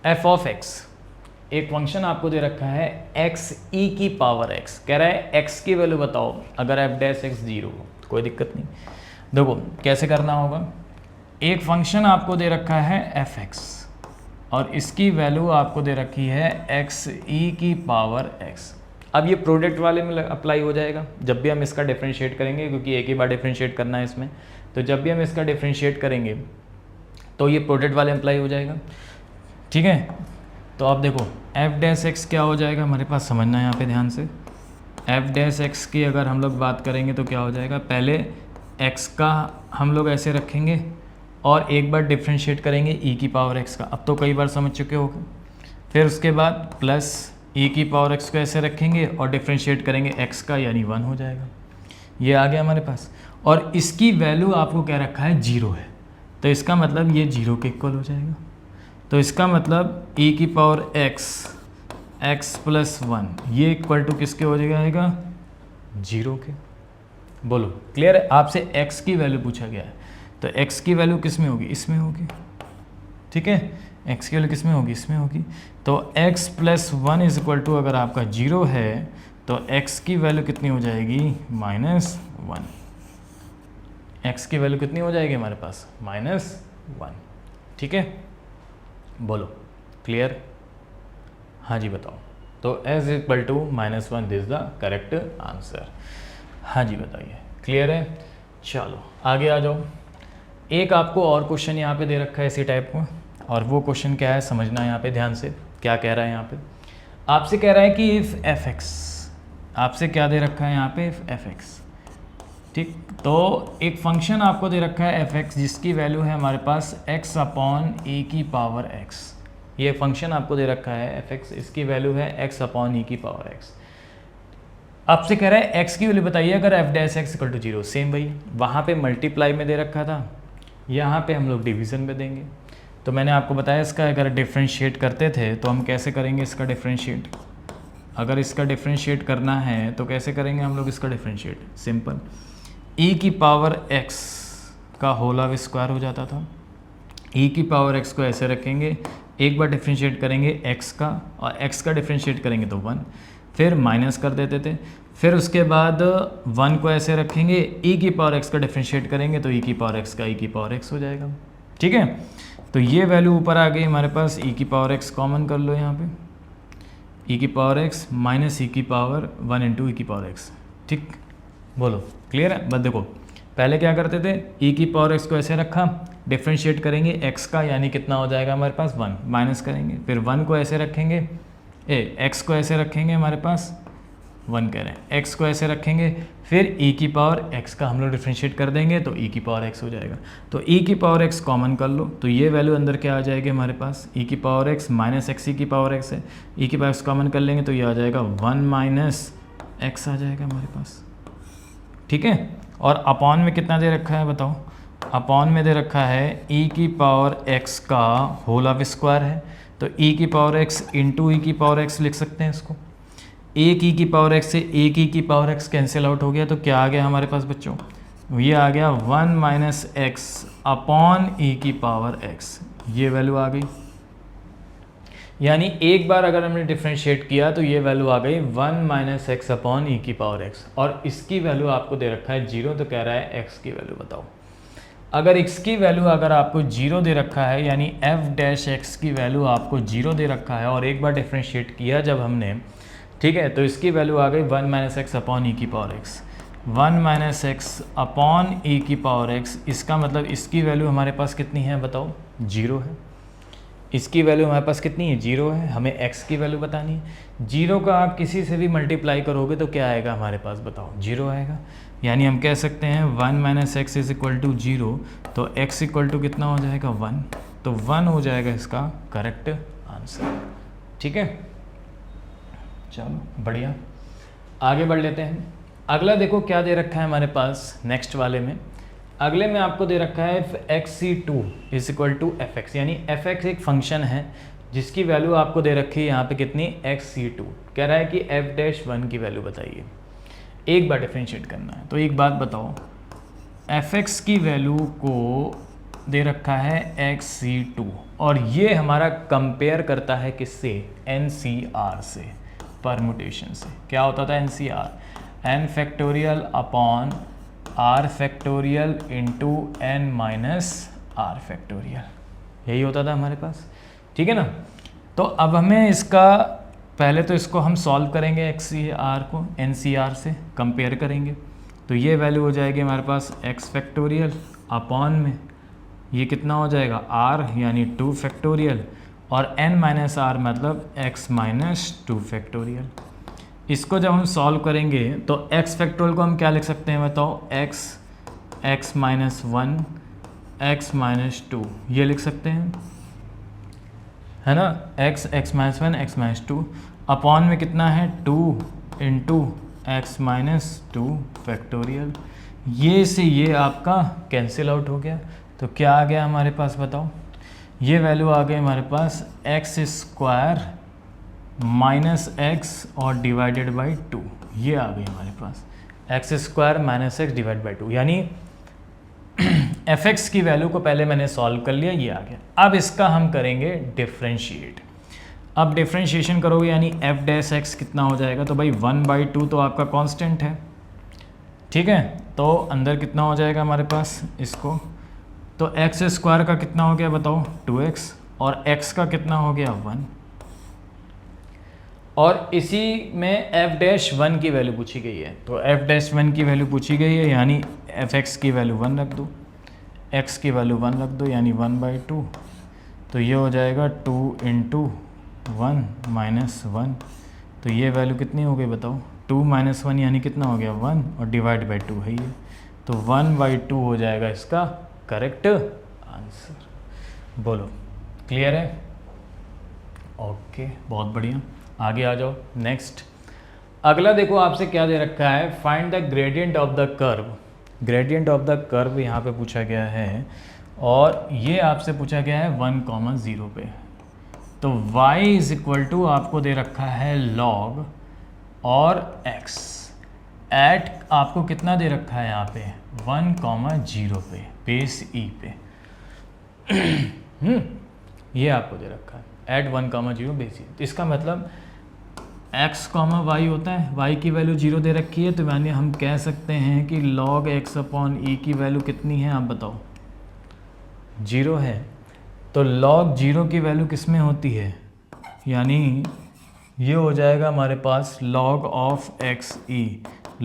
f(x), एक फंक्शन आपको दे रखा है x(e की पावर x), कह रहा है x की वैल्यू बताओ अगर f'(x) 0 हो, तो कोई दिक्कत नहीं। देखो कैसे करना होगा, एक फंक्शन आपको दे रखा है f(x) और इसकी वैल्यू आपको दे रखी है x(e की पावर x). अब ये प्रोडक्ट वाले में अप्लाई हो जाएगा जब भी हम इसका डिफरेंशिएट करेंगे, क्योंकि एक ही बार डिफरेंशिएट करना है इसमें, तो जब भी हम इसका डिफरेंशिएट करेंगे तो ये प्रोडक्ट वाले अप्लाई हो जाएगा, ठीक है। तो अब देखो f' क्या हो जाएगा हमारे पास, समझना है यहाँ पे ध्यान से। f' की अगर हम लोग बात करेंगे तो क्या हो जाएगा, पहले x का हम लोग ऐसे रखेंगे और एक बार डिफरेंशिएट करेंगे e की पावर x का, अब तो कई बार समझ चुके हो। फिर उसके बाद प्लस e की पावर x को ऐसे रखेंगे और डिफरेंशिएट करेंगे x का, यानी 1 हो जाएगा, ये आ गया हमारे पास। और इसकी वैल्यू आपको क्या रखा है, 0 है, तो इसका मतलब ये 0 के इक्वल हो जाएगा। तो इसका मतलब e की पावर x + 1 ये इक्वल टू किसके हो जाएगा, 0 के। बोलो क्लियर है? आपसे x की वैल्यू पूछा गया है, तो x की वैल्यू किस में होगी, इसमें होगी, ठीक है। x की वैल्यू किस में होगी, इसमें होगी। तो x + 1 = अगर आपका 0 है तो x की वैल्यू कितनी हो जाएगी, -1। x की वैल्यू कितनी हो जाएगी हमारे पास, -1, ठीक है। बोलो क्लियर? हाँ जी बताओ। तो s = -1 this the correct answer. हाँ जी बताइए, क्लियर है? चलो आगे आ जाओ। एक आपको और क्वेश्चन यहाँ पे दे रखा है इसी टाइप का, और वो क्वेश्चन क्या है समझना है यहाँ पे ध्यान से, क्या कह रहा है यहाँ पे। आपसे कह रहा है कि इफ़ एफ एक्स, आपसे क्या दे रखा है यहाँ पे, इफ़ एफ एक्स, ठीक। तो एक फंक्शन आपको दे रखा है एफ एक्स जिसकी वैल्यू है हमारे पास x अपॉन ए की पावर x। ये फंक्शन आपको दे रखा है एफ एक्स, इसकी वैल्यू है x अपॉन ई की पावर x। आपसे कह रहा है x की वैल्यू बताइए अगर f dash x equal to 0। Same भाई, वहाँ पे मल्टीप्लाई में दे रखा था, यहाँ पे हम लोग डिवीज़न में देंगे। तो मैंने आपको बताया इसका अगर डिफ्रेंशिएट करते थे तो हम कैसे करेंगे इसका डिफ्रेंशिएट। अगर इसका डिफ्रेंशिएट करना है तो कैसे करेंगे हम लोग इसका डिफ्रेंशिएट, सिंपल, e की पावर x का होल स्क्वायर हो जाता था। e की पावर x को ऐसे रखेंगे, एक बार डिफ्रेंशिएट करेंगे x का और x का डिफ्रेंशिएट करेंगे तो 1, फिर माइनस कर देते थे, फिर उसके बाद 1 को ऐसे रखेंगे, e की पावर x का डिफ्रेंशिएट करेंगे तो e की पावर x का e की पावर x हो जाएगा। ठीक है, तो ये वैल्यू ऊपर आ गई हमारे पास, e की पावर x कॉमन कर लो यहाँ पे, e की पावर x माइनस e की पावर 1 इंटू e की पावर x। ठीक, बोलो क्लियर है। बस देखो पहले क्या करते थे, e की पावर x को ऐसे रखा, डिफ्रेंशिएट करेंगे x का, यानी कितना हो जाएगा हमारे पास 1, माइनस करेंगे, फिर 1 को ऐसे रखेंगे, x को ऐसे रखेंगे, हमारे पास 1 कह रहे हैं, x को ऐसे रखेंगे, फिर e की पावर x का हम लोग डिफ्रेंशिएट कर देंगे तो e की पावर x हो जाएगा। तो e की पावर x कॉमन कर लो तो ये वैल्यू अंदर क्या आ जाएगी हमारे पास, e की power x minus x e की पावर x है, e की पावर x कॉमन कर लेंगे तो ये आ जाएगा 1 माइनस x आ जाएगा हमारे पास। ठीक है, और अपॉन में कितना दे रखा है बताओ, अपॉन में दे रखा है e की पावर x का होल स्क्वायर है, तो e की पावर x इंटू ई की पावर x लिख सकते हैं इसको। एक e की पावर x से एक e की पावर x कैंसिल आउट हो गया तो क्या आ गया हमारे पास बच्चों, ये आ गया 1 माइनस एक्स अपॉन ई की पावर x, ये वैल्यू आ गई। यानी एक बार अगर हमने डिफ्रेंशिएट किया तो ये वैल्यू आ गई 1 माइनस एक्स अपॉन ई की पावर x, और इसकी वैल्यू आपको दे रखा है 0, तो कह रहा है x की वैल्यू बताओ। अगर x की वैल्यू अगर आपको 0 दे रखा है, यानी f डैश x की वैल्यू आपको 0 दे रखा है और एक बार डिफ्रेंशिएट किया जब हमने, ठीक है, तो इसकी वैल्यू आ गई 1 माइनस एक्स अपॉन ई की power x, 1 minus x upon e की पावर x। इसका मतलब इसकी वैल्यू हमारे पास कितनी है बताओ, 0 है। इसकी वैल्यू हमारे पास कितनी है, 0 है, हमें x की वैल्यू बतानी है। 0 का आप किसी से भी मल्टीप्लाई करोगे तो क्या आएगा हमारे पास बताओ, 0 आएगा। यानी हम कह सकते हैं 1 minus x is equal to 0, तो x इक्वल टू कितना हो जाएगा 1, तो 1 हो जाएगा इसका करेक्ट आंसर। ठीक है, चलो बढ़िया, आगे बढ़ लेते हैं। अगला देखो क्या दे रखा है हमारे पास नेक्स्ट वाले में, अगले में आपको दे रखा है x(2) is equal to f x, यानी एफ एक्स एक फंक्शन है जिसकी वैल्यू आपको दे रखी है यहाँ पे कितनी, x(2). कह रहा है कि f डैश 1 की वैल्यू बताइए, एक बार डिफ्रेंशिएट करना है। तो एक बात बताओ, एफ एक्स की वैल्यू को दे रखा है x(2) और ये हमारा कंपेयर करता है किससे, NCR से, परमुटेशन से। क्या होता था NCR, n factorial upon r factorial into n minus r factorial, यही होता था हमारे पास। ठीक है ना, तो अब हमें इसका पहले तो इसको हम सॉल्व करेंगे, XCR को NCR से कंपेयर करेंगे, तो ये वैल्यू हो जाएगी हमारे पास x फैक्टोरियल अपॉन में ये कितना हो जाएगा r, यानी 2 फैक्टोरियल, और n माइनस r मतलब x माइनस 2 फैक्टोरियल। इसको जब हम सॉल्व करेंगे तो x फैक्टोरियल को हम क्या लिख सकते हैं बताओ, x माइनस 1 x माइनस 2, ये लिख सकते हैं, है ना, x minus 1 x minus 2 upon में कितना है 2 इंटू एक्स माइनस 2 फैक्टोरियल। ये से ये आपका कैंसिल आउट हो गया, तो क्या आ गया हमारे पास बताओ, ये वैल्यू आ गई हमारे पास एक्स स्क्वायर माइनस एक्स और डिवाइडेड बाई 2, ये आ गई हमारे पास x square minus x divide by 2, यानी एफ एक्स की वैल्यू को पहले मैंने सॉल्व कर लिया, ये आ गया। अब इसका हम करेंगे डिफ्रेंशिएट। अब डिफ्रेंशिएशन करोगे यानी एफ डैश एक्स कितना हो जाएगा, तो भाई 1/2 तो आपका कांस्टेंट है, ठीक है, तो अंदर कितना हो जाएगा हमारे पास इसको, तो एक्स स्क्वायर का कितना हो गया बताओ 2x, और x का कितना हो गया 1, और इसी में f डैश 1 की वैल्यू पूछी गई है, तो f डैश 1 की वैल्यू पूछी गई है, यानी एफ एक्स की वैल्यू 1 रख दो, x की वैल्यू 1 रख दो, यानी 1/2, तो ये हो जाएगा 2 इंटू 1 माइनस 1, तो ये वैल्यू कितनी हो गई बताओ, 2 माइनस 1 यानी कितना हो गया 1, और डिवाइड बाई 2 है ये, तो 1/2 हो जाएगा इसका करेक्ट आंसर। बोलो क्लियर है? ओके, बहुत बढ़िया, आगे आ जाओ। नेक्स्ट अगला देखो आपसे क्या दे रखा है, find the gradient of the curve. Gradient of the curve यहाँ पे पूछा गया है, और ये आपसे पूछा गया है 1,0 पे। तो y इज इक्वल टू आपको दे रखा है log और x एट आपको कितना दे रखा है यहाँ पे 1,0 पे, बेस e पे। ये आपको दे रखा है एट 1,0 बेस e। तो इसका मतलब x, y होता है, y की वैल्यू 0 दे रखी है, तो यानी हम कह सकते हैं कि log x अपॉन e की वैल्यू कितनी है, आप बताओ 0 है। तो log 0 की वैल्यू किस में होती है, यानी ये हो जाएगा हमारे पास log of x e।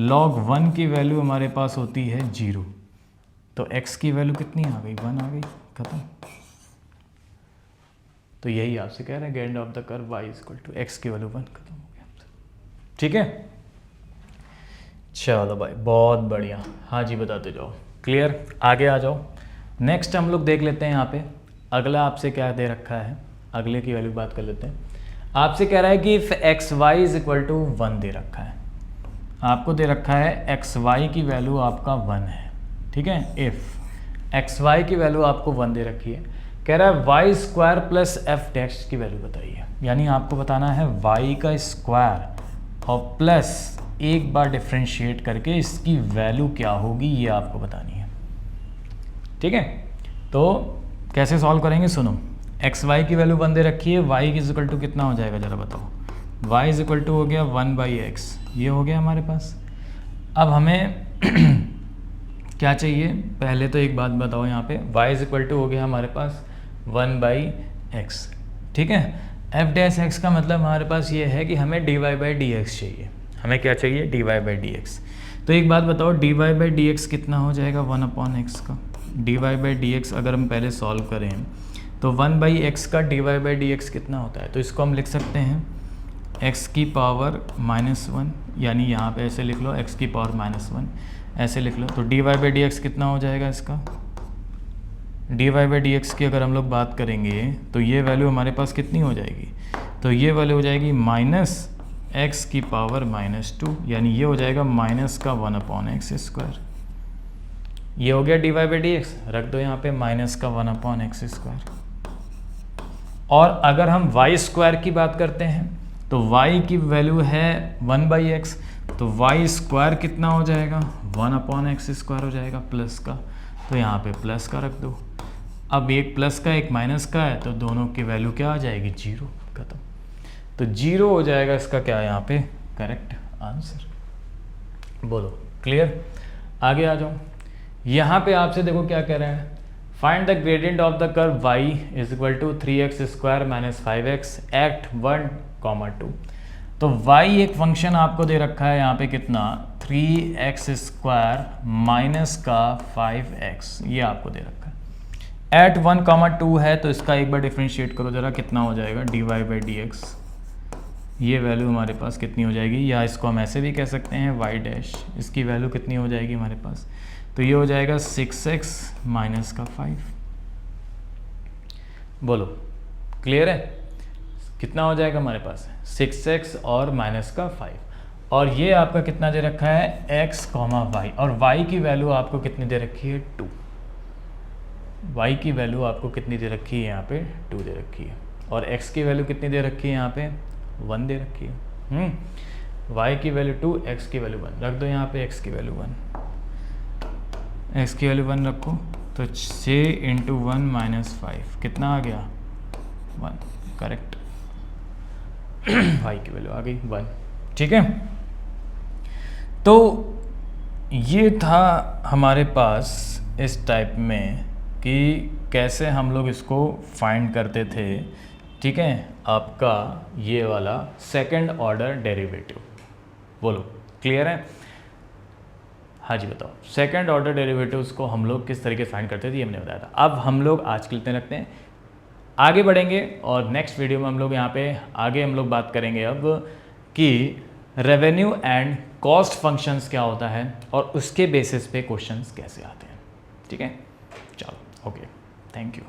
log 1 की वैल्यू हमारे पास होती है 0, तो x की वैल्यू कितनी आ गई 1 आ गई, खत्म। तो यही आपसे कह रहे हैं gradient of the curve y is equal to x की वैल्यू 1, खत्म हो गया। ठीक है, चलो भाई बहुत बढ़िया, हाँ जी बताते जाओ, क्लियर, आगे आ जाओ। नेक्स्ट हम लोग देख लेते हैं यहाँ पे अगला आपसे क्या दे रखा है, अगले की वैल्यू बात कर लेते हैं। आपसे कह रहा है कि if x y is equal to 1 दे रखा है, आपको दे रखा है एक्स वाई की वैल्यू आपका 1 है, ठीक है। इफ एक्स वाई की वैल्यू आपको 1 दे रखी है, कह रहा है y square plus f dash की वैल्यू बताइए, यानी आपको बताना है वाई का स्क्वायर और प्लस एक बार डिफ्रेंशिएट करके इसकी वैल्यू क्या होगी ये आपको बतानी है, ठीक है। तो कैसे सॉल्व करेंगे, सुनो, एक्स वाई की वैल्यू 1 दे रखी है, वाई इज इक्वल टू कितना हो जाएगा जरा बताओ, वाई इज इक्वल टू हो गया 1/x, ये हो गया हमारे पास। अब हमें क्या चाहिए, पहले तो एक बात बताओ यहाँ पे, y इज इक्वल टू हो गया हमारे पास 1/x, ठीक है। एफ डैश एक्स का मतलब हमारे पास ये है कि हमें dy/dx चाहिए, हमें क्या चाहिए dy/dx। तो एक बात बताओ dy/dx कितना हो जाएगा 1/x का, dy/dx अगर हम पहले सॉल्व करें तो 1/x का dy/dx कितना होता है, तो इसको हम लिख सकते हैं x की पावर -1, यानी यहाँ पे ऐसे लिख लो x की पावर -1 ऐसे लिख लो। तो dy/dx कितना हो जाएगा इसका, dy/dx की अगर हम लोग बात करेंगे तो ये वैल्यू हमारे पास कितनी हो जाएगी, तो ये वैल्यू हो जाएगी -x की पावर -2, यानी ये हो जाएगा माइनस का 1/x²। ये हो गया dy/dx, रख दो यहाँ पे माइनस का 1/x²। और अगर हम y² की बात करते हैं तो y की वैल्यू है 1/x, तो y² कितना हो जाएगा 1/x² हो जाएगा प्लस का, तो यहाँ पे प्लस का रख दो। अब एक प्लस का एक माइनस का है, तो दोनों की वैल्यू क्या आ जाएगी 0, खत्म। तो 0 हो जाएगा इसका क्या यहाँ पे करेक्ट आंसर। बोलो क्लियर, आगे आ जाओ। यहाँ पे आपसे देखो क्या कह रहा है, find the gradient of the curve y is equal to 3x² - 5x at 1,2। तो y एक फंक्शन आपको दे रखा है यहाँ पे कितना 3x² माइनस का 5x, ये आपको दे रखा है एट 1,2 है, तो इसका एक बार डिफ्रेंशिएट करो जरा, कितना हो जाएगा dy/dx, ये वैल्यू हमारे पास कितनी हो जाएगी, या इसको हम ऐसे भी कह सकते हैं y', इसकी वैल्यू कितनी हो जाएगी हमारे पास, तो ये हो जाएगा 6x माइनस का 5। बोलो क्लियर है, कितना हो जाएगा हमारे पास 6x और माइनस का 5, और ये आपका कितना दे रखा है x, y, और y की वैल्यू आपको कितनी दे रखी है 2, y की वैल्यू आपको कितनी दे रखी है यहाँ पे 2 दे रखी है, और x की वैल्यू कितनी दे रखी है यहाँ पे 1 दे रखी है। y की वैल्यू 2, x की वैल्यू 1, रख दो यहाँ पे x की वैल्यू 1, x की वैल्यू 1 रखो, तो 6 × 1 - 5 कितना आ गया 1, करेक्ट। y की वैल्यू आ गई 1, ठीक है। तो ये था हमारे पास इस टाइप में कि कैसे हम लोग इसको फाइंड करते थे, ठीक है, आपका ये वाला सेकंड ऑर्डर डेरिवेटिव। बोलो क्लियर है, हाँ जी बताओ। सेकंड ऑर्डर डेरिवेटिव्स को हम लोग किस तरीके से फाइंड करते थे ये हमने बताया था। अब हम लोग आज के लिए रखते हैं आगे बढ़ेंगे और नेक्स्ट वीडियो में हम लोग यहाँ पे आगे हम लोग बात करेंगे अब कि रेवेन्यू एंड कॉस्ट फंक्शंस क्या होता है और उसके बेसिस पे क्वेश्चंस कैसे आते हैं। ठीक है, चलो ओके, थैंक यू।